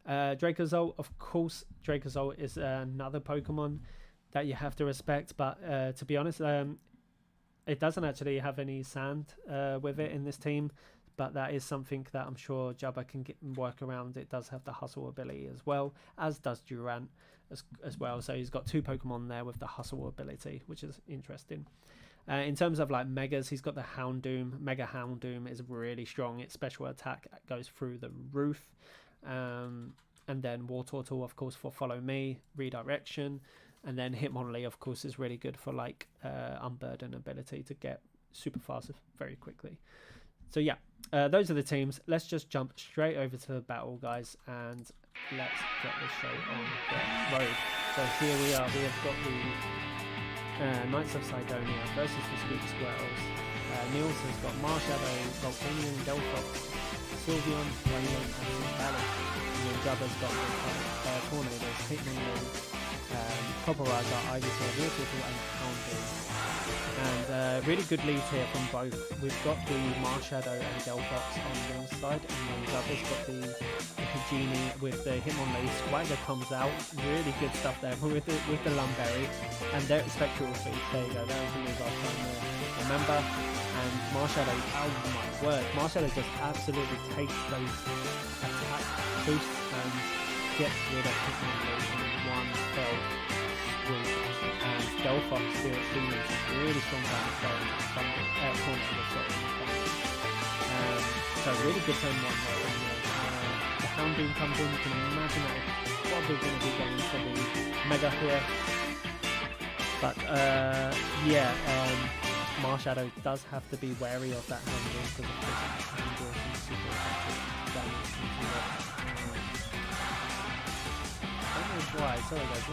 Dracozolt, of course, Dracozolt is another Pokemon that you have to respect, but to be honest, it doesn't actually have any sand with it in this team, but that is something that I'm sure Jabba can work around. It does have the hustle ability as well, as does Durant as well. So he's got two Pokemon there with the hustle ability, which is interesting. In terms of like megas, he's got the Houndoom. Mega Houndoom is really strong. Its special attack goes through the roof. And then War Turtle, of course, for Follow Me, Redirection. And then Hitmonlee, of course, is really good for like Unburden ability to get super fast very quickly. So yeah, those are the teams. Let's just jump straight over to the battle, guys, and let's get this show on the road. So here we are. We have got the Knights of Sidonia versus the Squeak Squirrels. Niels has got Marshadow, Volcanion, Delphox, Sylveon, Waylon, and Valley. And then Jabba's got the Tornadoes, Hitmonlee, Copperajah, Ivysaur, Wartortle, and Houndoom. And really good leads here from both. We've got the Marshadow and Delphox on Niels' side, and then Jabba's got the Hijini with the Hitmonlee. Swagger comes out, really good stuff there with the Lumberry, and their Spectral Feet. There you go, that was the move last time there. Remember, and Marshadow, oh my word, Marshadow just absolutely takes those attack boosts and gets rid of Hitmonlee in one fell swoop. And Delphox still dealing really strong damage there in the so really good turn one there. The Houndoom comes in, you can imagine that it's probably going to be going for the Mega here. But Marshadow does have to be wary of that Houndoom because of course it can do some super effective damage into it. I don't know why, sorry guys,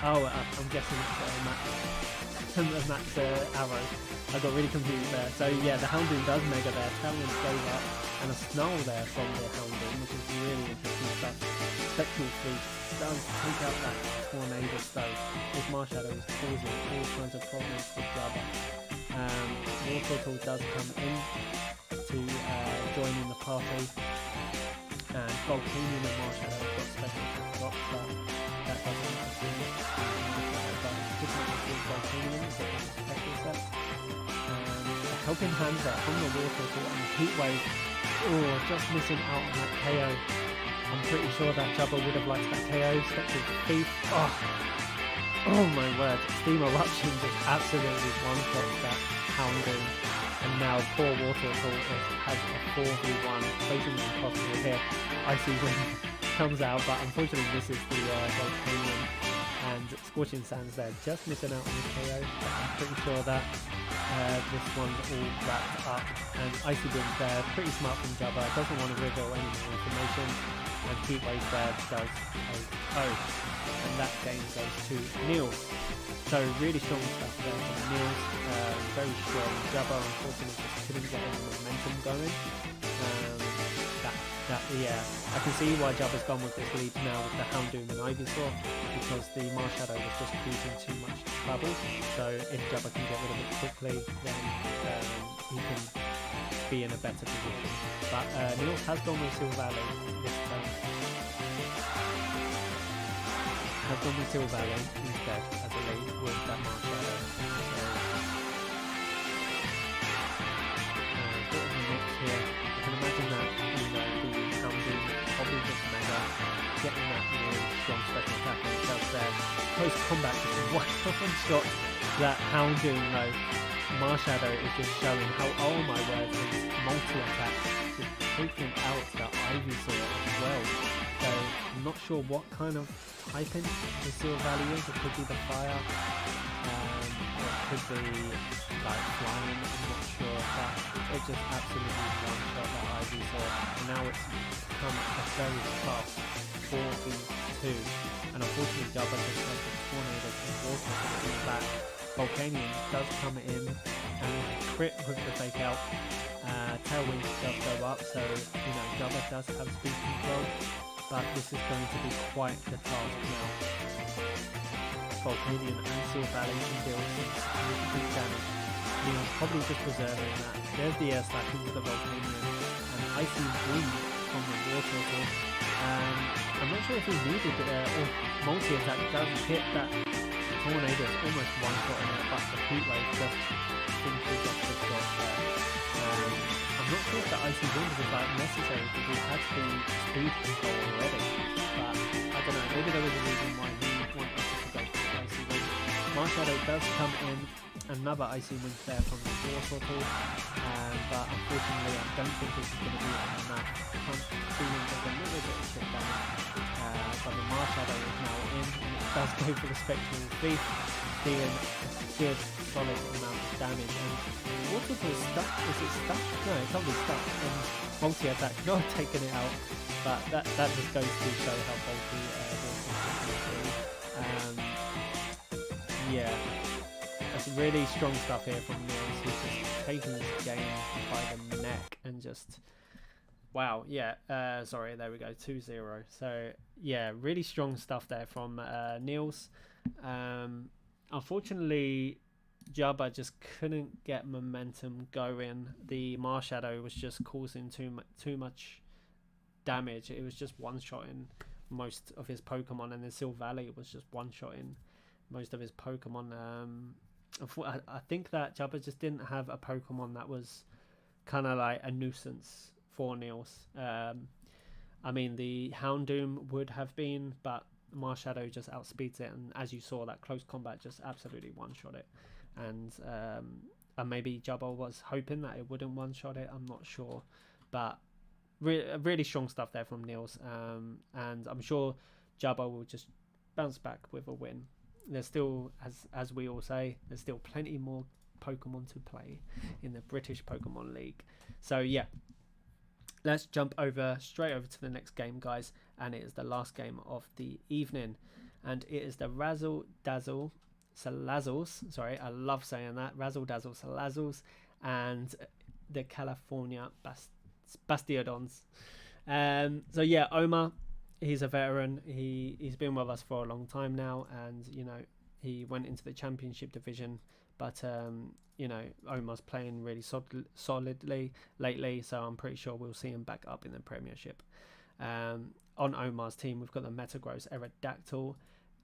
I'm guessing it's a Max Arrow. I got really confused there. So yeah, the Houndoom does Mega there, Tailwind goes up, and a Snarl there from the Houndoom, which is really interesting stuff. Spectral Fleet does take out that Tornadus though, with Marshadow is causing all kinds of problems with Jabba. War Turtle does come in to join in the party, and Volcanion and Marshadow have got special drops, but that doesn't actually but Volcanion is a special set. A helping hand there from the War Turtle and the Heat Wave. Oh, just missing out on that KO. I'm pretty sure that Jabba would have liked that KO. Spectral Thief. Oh my word. Steam Eruption just absolutely one-shots that Houndoom. And now poor War Turtle has a 4v1. Basically impossible here. Icy Wind comes out, but unfortunately misses the Volcanion. And Scorching Sands there, just missing out on the KO. But I'm pretty sure that this one's all wrapped up. And Icy Wind there, pretty smart from Jabba. Doesn't want to reveal any more information. And Heat Wave there does a and that game goes to Niels. So really strong stuff there from Niels. Very strong. Jabba unfortunately just couldn't get any momentum going. I can see why Jabba's gone with this lead now with the Houndoom and Ivysaur, because the Marshadow was just causing too much trouble. So if Jabba can get rid of it quickly, then he can be in a better position. But Niels has gone with Silvally this time. Has gone with Silvally instead as a lead with that Marshadow. So bit of a mix here. I can imagine that the Houndoom probably just Mega, getting that really strong special attack on itself there. Post combat just one shot that Houndoom though. Marshadow is just showing how, oh my word, his multi-attack is taking out the Ivysaur as well. So I'm not sure what kind of typing the Seal Valley is. It could be the fire, or it could be like flying, I'm not sure, but it just absolutely one-shot that Ivysaur, and now it's become a very tough 4v2, and unfortunately Jabba just has the tornado and water in the back. Volcanion does come in and crit with the fake out. Tailwind does go up, so Jabba does have speed control, but this is going to be quite the task now. Volcanion and Seal Valley can deal some significant damage. Neil's probably just preserving that. There's the air slash into the Volcanion, and Icy Wind from the water. I'm not sure if he needed or multi-attack does hit that tornado, almost one shot in it, but the heat wave just finishes off the shot there. I'm not sure if the Icy Wind was like necessary because he had the speed control already, but I don't know, maybe there was a reason why he wanted to go for the Icy Wind. Marshadow does come in, another Icy Wind there from the Warsaw tool, but unfortunately I don't think this is going to be enough. I'm feeling there's a little bit of shit damage, but the Marshadow is now in, and it does go for the Spectral Thief, dealing a good solid amount of damage. And Water Tool is stuck. Is it stuck? No, it can't be stuck. And multi-attack not taking it out, but that just goes to show how bulky yeah, that's really strong stuff here from Niels. He's just taking this game by the neck and just wow, yeah, sorry, there we go, 2-0. So yeah, really strong stuff there from Niels. Unfortunately, Jabba just couldn't get momentum going. The Marshadow was just causing too much damage. It was just one-shotting most of his Pokemon, and then Seal Valley was just one-shotting most of his Pokemon. I think that Jabba just didn't have a Pokemon that was kind of like a nuisance for Niels. I mean, the Houndoom would have been, but Marshadow just outspeeds it, and as you saw, that close combat just absolutely one-shot it. And maybe Jabba was hoping that it wouldn't one-shot it, I'm not sure. But really strong stuff there from Niels, and I'm sure Jabba will just bounce back with a win. There's still, as we all say, there's still plenty more Pokemon to play in the British Pokemon League. So yeah, let's jump straight over to the next game, guys, and it is the last game of the evening, and it is the Razzle Dazzle Salazzles. Sorry, I love saying that. Razzle Dazzle Salazzles and the California Bastiodons. So yeah, Omar, he's a veteran. He's been with us for a long time now, and he went into the championship division, but Omar's playing really solidly lately, so I'm pretty sure we'll see him back up in the Premiership. On Omar's team, we've got the Metagross Aerodactyl,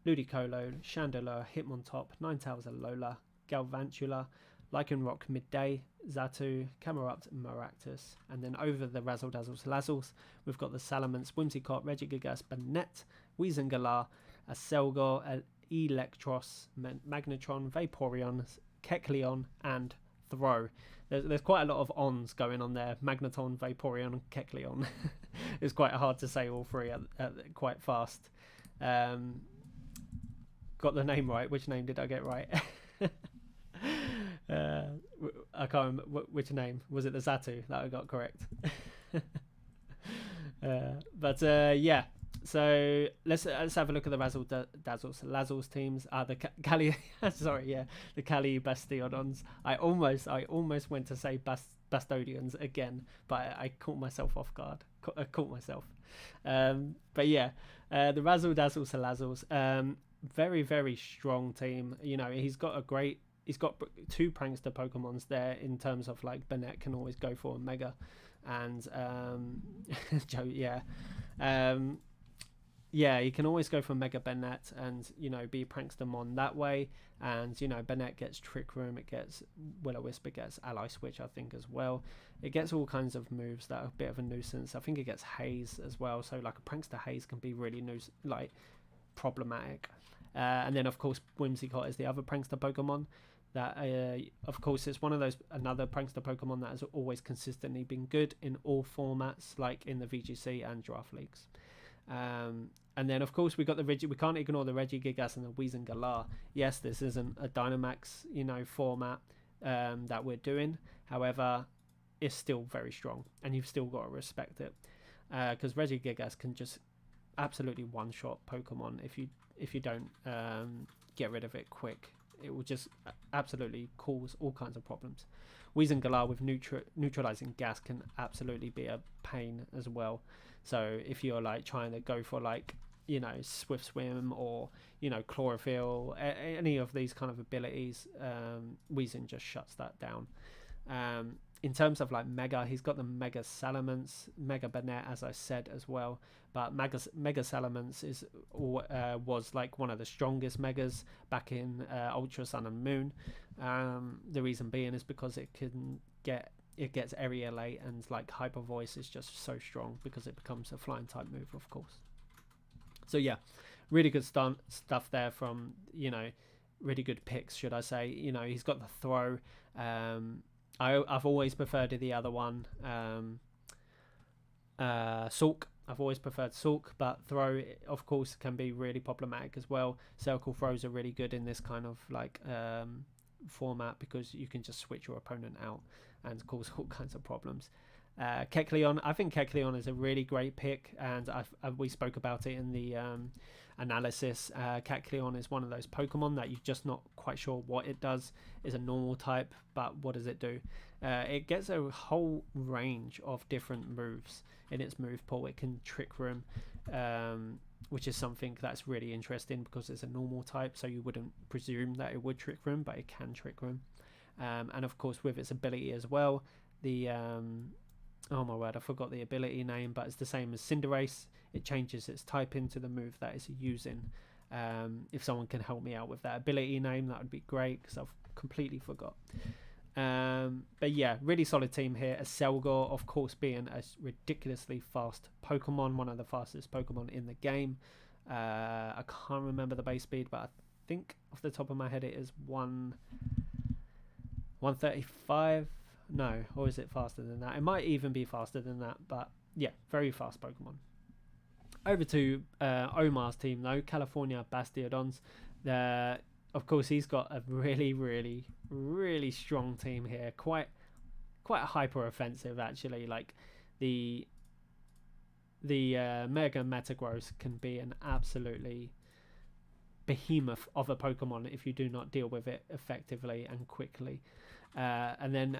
Ludicolo, Chandelure, Hitmontop, Ninetales Alola, Galvantula, Lycanroc Midday, Xatu, Camerupt, Maractus. And then over the Razzle Dazzle Salazzles, we've got the Salamence, Whimsicott, Regigigas, Banette, Weezingala, Aselgor, Electros, Magnetron, Vaporeon, Kecleon, and Throw. There's quite a lot of ons going on there. Magneton, Vaporeon, and Kecleon. It's quite hard to say all three quite fast. Got the name right. Which name did I get right? I can't remember which name. Was it the Xatu that I got correct? Yeah. So let's have a look at the Razzle Dazzle Salazzles teams. The Cali, the Cali Bastiodons. I almost went to say Bastodians again, but I caught myself off guard. I caught myself. But yeah, the Razzle Dazzle Salazzles. Very, very strong team. He's got two prankster Pokemons there in terms of like Banette can always go for a Mega, and Joe, he can always go for Mega Banette and be prankster Mon that way, and Banette gets Trick Room, it gets Will-O-Wisp, it gets Ally Switch I think as well. It gets all kinds of moves that are a bit of a nuisance. I think it gets Haze as well, so like a prankster Haze can be really problematic. And then of course Whimsicott is the other prankster Pokemon, that of course it's one of those, another prankster Pokemon that has always consistently been good in all formats, like in the VGC and Draft Leagues. And then of course we got the we can't ignore the Regigigas and the Weezing. Yes, this isn't a Dynamax, format that we're doing. However, it's still very strong, and you've still got to respect it, because Regigigas can just absolutely one-shot Pokemon if you don't get rid of it quick. It will just absolutely cause all kinds of problems. Weezing with neutralizing gas can absolutely be a pain as well. So if you're like trying to go for like Swift Swim or Chlorophyll, any of these kind of abilities, Weezing just shuts that down. In terms of like Mega, he's got the Mega Salamence, Mega Banette, as I said as well. But Mega Salamence was like one of the strongest Megas back in Ultra Sun and Moon. The reason being is because it gets Area Late, and like Hyper Voice is just so strong because it becomes a flying type move, of course. So yeah, really good stuff there from really good picks, should I say. He's got the Throw. I've always preferred the other one, Sulk. I've always preferred Sulk, but Throw, of course, can be really problematic as well. Circle Throws are really good in this kind of like format because you can just switch your opponent out and cause all kinds of problems. Kecleon, I think Kecleon is a really great pick, and we spoke about it in the analysis. Kecleon is one of those Pokemon that you're just not quite sure what it does. It's a normal type, but what does it do? It gets a whole range of different moves in its move pool. It can Trick Room, which is something that's really interesting because it's a normal type, so you wouldn't presume that it would Trick Room, but it can Trick Room. And of course with its ability as well, the oh my word, I forgot the ability name, but it's the same as Cinderace. It changes its type into the move that it's using. If someone can help me out with that ability name, that would be great, because I've completely forgot. But yeah, really solid team here. A Selgor, of course, being a ridiculously fast Pokemon, one of the fastest Pokemon in the game. I can't remember the base speed, but I think off the top of my head it is 135. No, or is it faster than that? It might even be faster than that, but yeah, very fast Pokemon. Over to Omar's team though, California Bastiodons. Of course, he's got a really, really, really strong team here. Quite hyper offensive actually. Like the Mega Metagross can be an absolutely behemoth of a Pokemon if you do not deal with it effectively and quickly. And then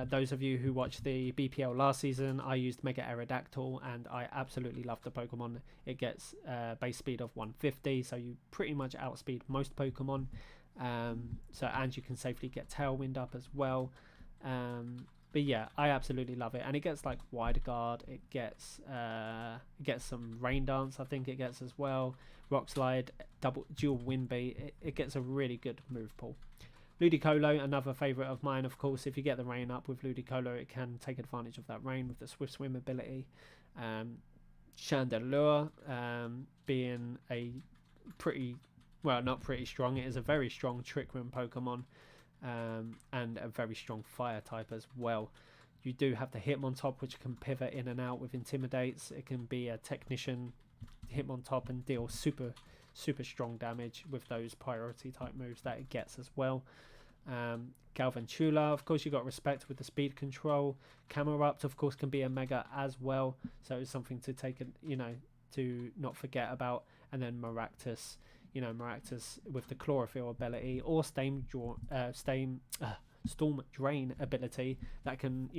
those of you who watched the BPL last season, I used Mega Aerodactyl, and I absolutely love the Pokemon. It gets base speed of 150, so you pretty much outspeed most Pokemon. And you can safely get Tailwind up as well. But yeah, I absolutely love it, and it gets like Wide Guard. It gets some Rain Dance, I think it gets as well. Rock Slide, dual Wind Beat. It gets a really good move pool. Ludicolo, another favourite of mine, of course. If you get the rain up with Ludicolo, it can take advantage of that rain with the Swift Swim ability. Chandelure, being a not pretty strong. It is a very strong Trick Room Pokemon, and a very strong Fire type as well. You do have the Hitmontop, which can pivot in and out with Intimidates. It can be a Technician Hitmontop and deal super strong damage with those priority type moves that it gets as well. Galvantula, of course, you got respect with the speed control. Camerupt, of course, can be a Mega as well, so it's something to take to not forget about. And then Maractus, Maractus with the Chlorophyll ability or Storm Drain ability that can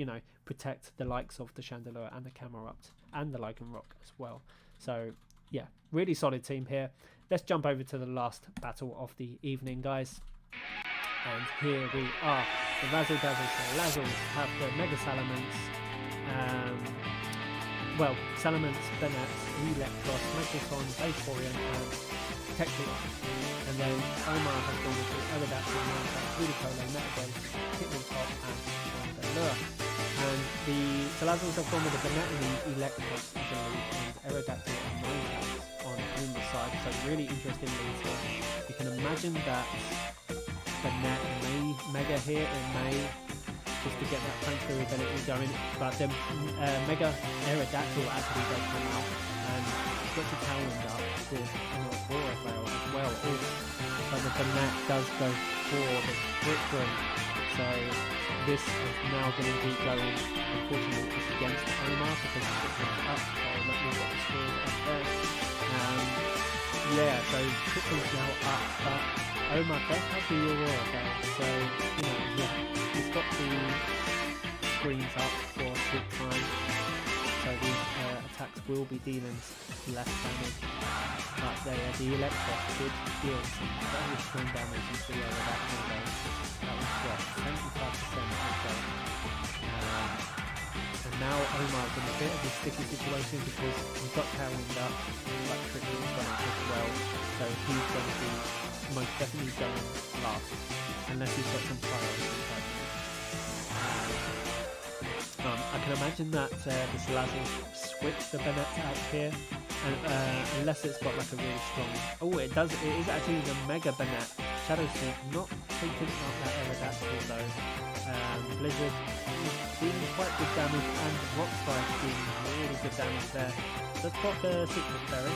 protect the likes of the Chandelure and the Camerupt and the Lycanroc as well. So yeah, really solid team here. Let's jump over to the last battle of the evening, guys. And here we are. The Razzle Dazzle Salazzles have the Mega Salamence. Salamence, Banette, Electros, Magneton, Vaporeon, and Kecleon. And then Omar has gone with the Aerodactyl, Ludicolo, Metagross, Hitmontop, and Chandelure. And the Salazzles have gone with the Banette and the Electros, I believe, and Aerodactyl and Ninetales on the side. So really interesting moves here. You can imagine that Banette may Mega here, or may just to get that transfer ability going, but then Mega Aerodactyl actually does come out, and gets a Tailwind up with Aura Veil as well. But the Banette does go for the Brick Room, so this is now going to be going, unfortunately, it's against Omar because it's up, so let me get the scores up there. Yeah, so Cripple's now up, but Omar does have the Aurora Veil, so, yeah, he's got the screens up for quick time, so these attacks will be dealing less damage, but the Electros did deal some very strong damage into the Aerodactyl though. That was what, 75% also. And now Omar's in a bit of a sticky situation because he's got Tailwind up, but Cripple's gone up as well, so he's going to be most definitely going last, unless he's got some priority inside him. I can imagine that the Salazzle switch the Banette out here, and unless it's got like a really strong... Oh, it is actually the Mega Banette. Shadow Sneak not taking out that Aerodactyl though. Blizzard doing quite good damage, and Rockslide doing really good damage there. Let's pop the Citrus Berry.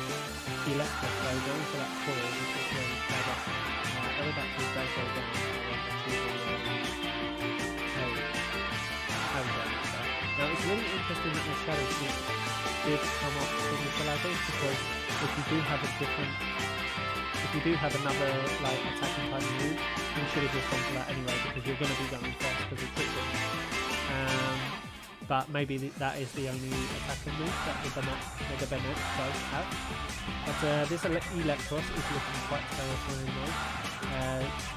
Electric though, going for that coil, which is really clever. Aerodactyl does go down. Now it's really interesting that the Shadow Sneak did come off from the Salazzle, because if you do have another like attacking type move, you should have just gone for that anyway, because you're going to be going fast because it's quick. But maybe that is the only attacking move that the Mega Banette does have. But this Electros is looking quite terrifying though.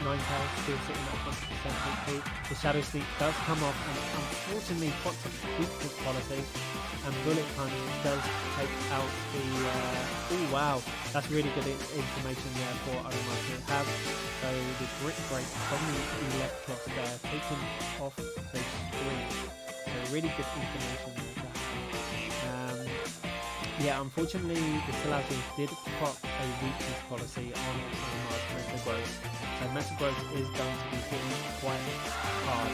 Ninetales still sitting at 100% HP. The Shadow Sneak does come off, and unfortunately pots a weakness policy, and Bullet Punch does take out the... oh wow, that's really good information there for Omar to have. So the Brick Break from the Electros there, taking off the screen. So really good information there to have. Yeah, unfortunately the Salazzle did pop a weakness policy on Omar's Metagross. So Metagross is going to be hitting quite hard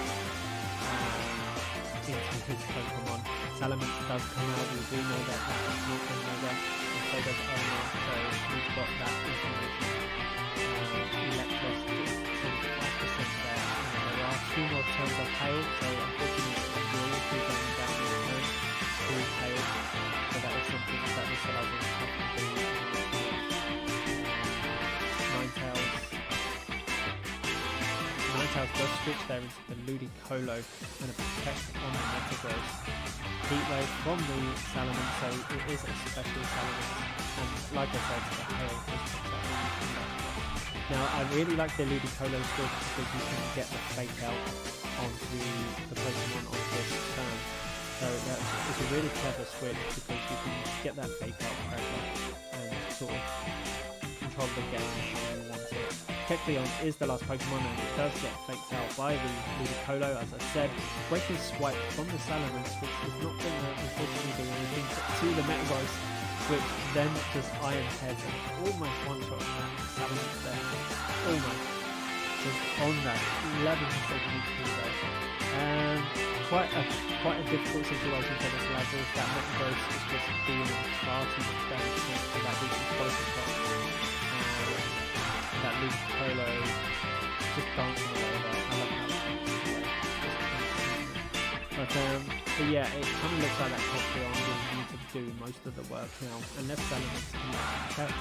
into his Pokemon. Salamence does come out, we do know that that is not the Mega, and so does Omar, so we've got that information. Electros is 25% there. There are 2 more turns of Hail, so unfortunately it will be going down in turn through Hail. So that is something that the Salazzle have to do. Ninetales does switch there into the Ludicolo and a Protect on the Metagross. Heat Wave from the Salamence, so it is a special Salamence, and like I said, the Hail just puts that in that. Now I really like the Ludicolo switch because you can get the Fake Out onto the Pokemon on this turn. So it's a really clever switch because you can get that Fake Out pressure and sort of control the game how you want it. Kecleon is the last Pokemon, and it does get faked out by the Ludicolo, as I said. Breaking Swipe from the Salamence, which is not going to unfortunately do anything to the Metagross, which then just Iron Heads and almost one-shot that Salamence there. Almost. Just on that 11% HP there. Quite a difficult situation for the Salazzle. That Metagross is just dealing far too much damage to that weakness policy shot. That Ludicolo just dancing away there. I love how that dances away. But yeah, it kind of looks like that Kecleon will need to do most of the work now, unless Salamence can protect.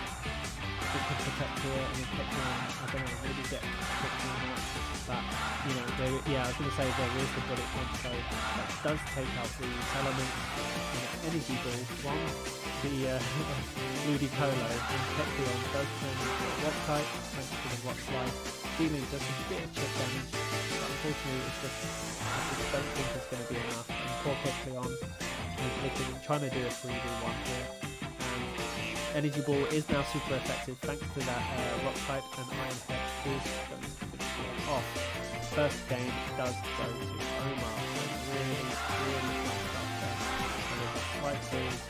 It could protect here, and then Kecleon, I don't know, really get Kecleon out. But, I was going to say there is the Bullet Punch, so that does take out the Salamence and the Energy Ball from the Ludicolo, and Kecleon does turn into a Rock type thanks to the Rock Slide, dealing just a bit of chip damage, but unfortunately I just don't think it's going to be enough, and poor Kecleon is trying to do a 3v1 here. Energy Ball is now super effective thanks to that Rock type, and Iron Head is going to finish it off. First game does go to Omar, and really good stuff there. And there's a slight freeze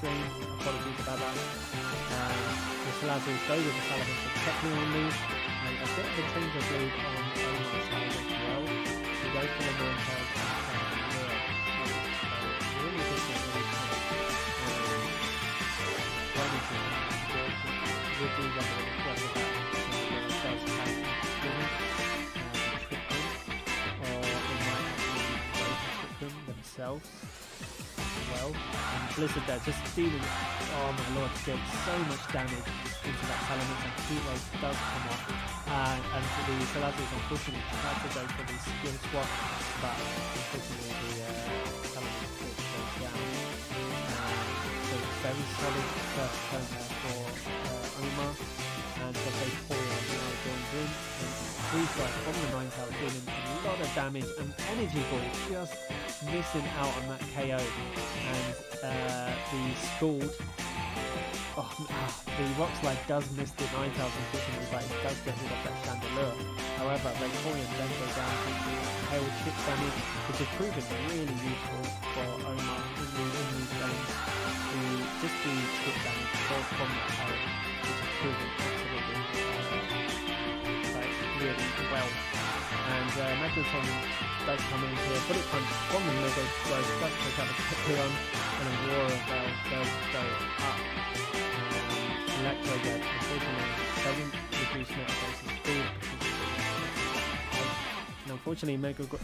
stream, apologies about that. The Salazzle goes with the Salamence and Kecleon lead, and as I bit of a change of lead on Omar's side as well. We go for the 9,000 lure. Really good to would be whether that does have trick them, or it might actually trick them themselves as well. And Blizzard there just dealing, oh my lord, did so much damage into that Salamence, and Heat Wave does come off. And for the Salazars, unfortunately, tried to go for the skill swap, but unfortunately the Salamence switch goes down. So very solid first turn there for Omar, and the base Porygon now joins in, and Freeze Drive from the 9-tail dealing a lot of damage, and Energy Ball just missing out on that KO, and the Scald, the Rock Slide does miss the 9-tails unfortunately, but it does get rid of that Chandelure. However, Vaporeon then goes down to hail chip damage, which has proven really useful for Omar in these games. Just the chip damage from that hail, which has proven absolutely really well. And Magneton does come in here, Bullet Punch from the Mega Growth does take out the Piron, and Aurora Veil does go up. Electro Dead unfortunately doesn't reduce Metagross's speed, and unfortunately Magneton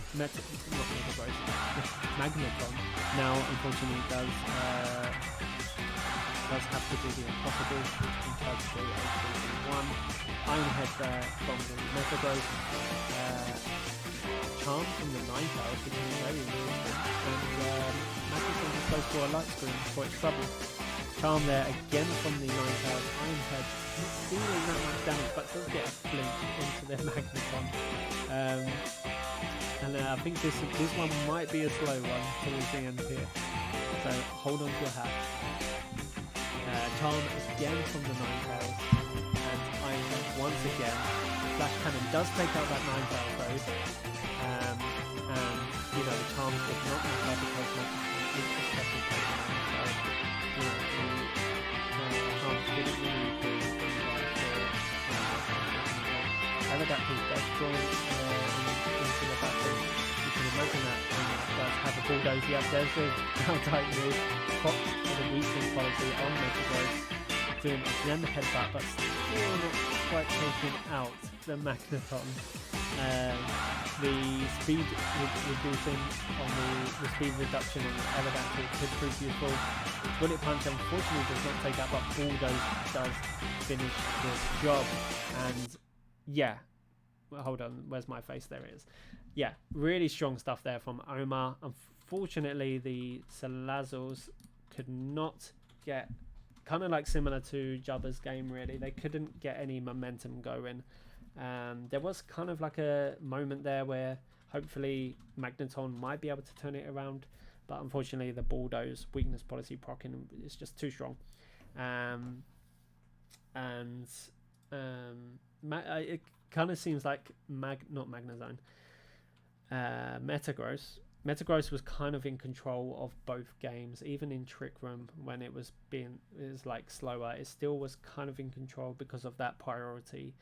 now unfortunately does have to do the impossible and try to do a 3-1. Iron Head there from the Metagross, Charm from the 9-tails, which is very interesting, and Magneton is close to a light screen for its trouble. Charm there again from the 9-tails. Iron Head not dealing that much damage, but does get a flinch into their Magneton. And I think this one might be a slow one towards the end here. So hold on to your hat. Charm again from the 9-tails, and Iron Head once again. Flash Cannon does take out that 9-tail though. And you know, the Charm does not make up because Magneton is a special Pokemon. So you know, the Charms didn't really do very well for Aerodactyl does join into the battle. You can imagine that does have a bulldoze. Yeah, there's the down-type move. Props for the weakness policy on Metagross, doing again the headbutt, but still not quite taking out the Magneton. The speed reducing on the speed reduction on the Aerodactyl could prove useful. Bullet Punch unfortunately does not take out, but Bulldoze does finish the job. And yeah, well, hold on, where's my face? There it is. Yeah, really strong stuff there from Omar. Unfortunately, the Salazars could not get, kind of like similar to Jubba's game really, they couldn't get any momentum going. There was kind of like a moment there where hopefully Magneton might be able to turn it around, but unfortunately the Bulldoze weakness policy proccing is just too strong. It kind of seems like Metagross was kind of in control of both games, even in Trick Room when it was like slower. It still was kind of in control because of that priority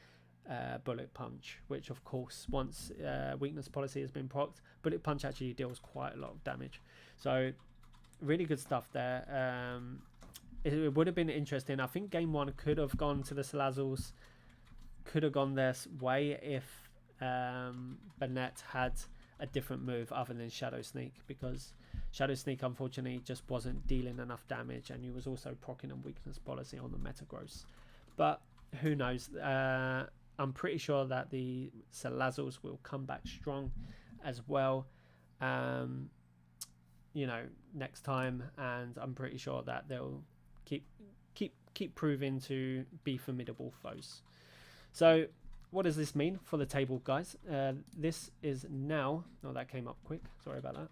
Bullet Punch, which of course once weakness policy has been procced, Bullet Punch actually deals quite a lot of damage. So really good stuff there. It would have been interesting. I think game one could have gone to the Salazars, could have gone their way if Burnett had a different move other than Shadow Sneak, because Shadow Sneak unfortunately just wasn't dealing enough damage, and he was also proccing a weakness policy on the Metagross. But who knows? I'm pretty sure that the Salazars will come back strong as well, you know, next time, and I'm pretty sure that they'll keep proving to be formidable foes. So what does this mean for the table, guys? This is now... Oh, that came up quick. Sorry about that.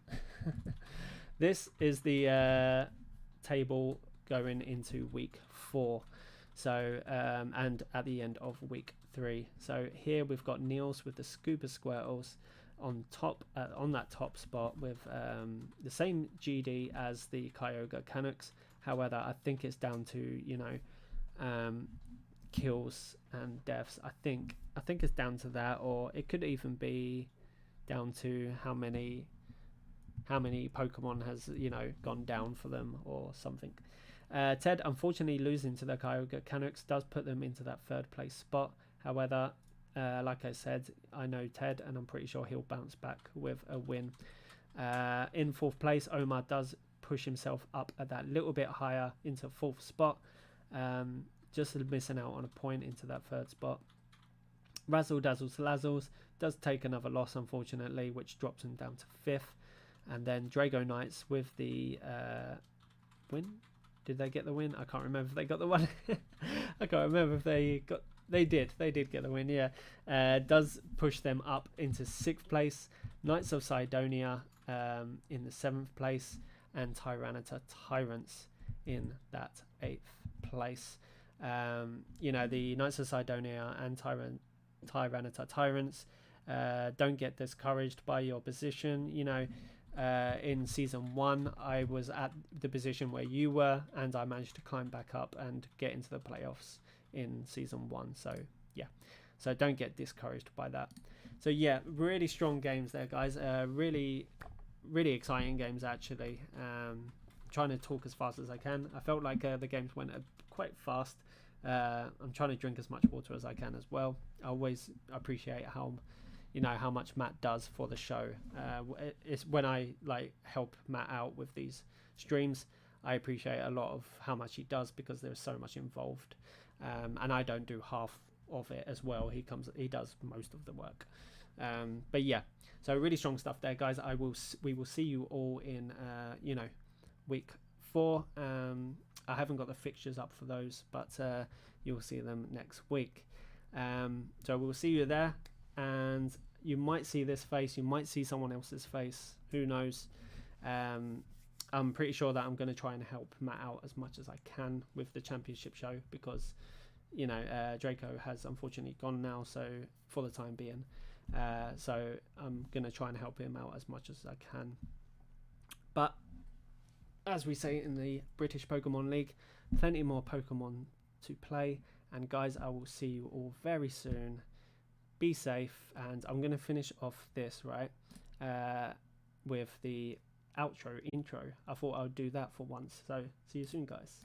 This is the table going into week 4. So, and at the end of week 3. So here we've got Niels with the Scuba Squirtles on top, on that top spot with the same GD as the Kyogre Canucks. However, I think it's down to, you know, kills and deaths. I think it's down to that, or it could even be down to how many Pokemon has gone down for them or something. Ted, unfortunately, losing to the Kyogre Canucks does put them into that 3rd place spot. However, like I said, I know Ted, and I'm pretty sure he'll bounce back with a win. In 4th place, Omar does push himself up at that little bit higher into 4th spot, just missing out on a point into that 3rd spot. Razzle Dazzle Slazzles does take another loss, unfortunately, which drops him down to 5th. And then Drago Knights with the win. Did they get the win? I can't remember if they got the one. I can't remember if they got. They did get the win. Yeah, does push them up into 6th place. Knights of Sidonia in the 7th place, and Tyranitar Tyrants in that 8th place. The Knights of Sidonia and Tyranitar Tyrants don't get discouraged by your position. In season 1, I was at the position where you were, and I managed to climb back up and get into the playoffs in season 1. So don't get discouraged by that. So yeah, really strong games there, guys. Really exciting games, actually. Trying to talk as fast as I can. I felt like the games went quite fast. I'm trying to drink as much water as I can as well. I always appreciate how much Matt does for the show. It's when I help Matt out with these streams, I appreciate a lot of how much he does, because there's so much involved, and I don't do half of it as well. He does most of the work. But yeah, so really strong stuff there, guys. We will see you all in week 4. I haven't got the fixtures up for those, but you'll see them next week. So we'll see you there, and you might see this face, you might see someone else's face, who knows. I'm pretty sure that I'm going to try and help Matt out as much as I can with the championship show, because Draco has unfortunately gone now, so for the time being, so I'm going to try and help him out as much as I can. But as we say in the British Pokemon League, plenty more Pokemon to play, and guys, I will see you all very soon. Be safe, and I'm going to finish off this with the intro. I thought I would do that for once. So see you soon, guys.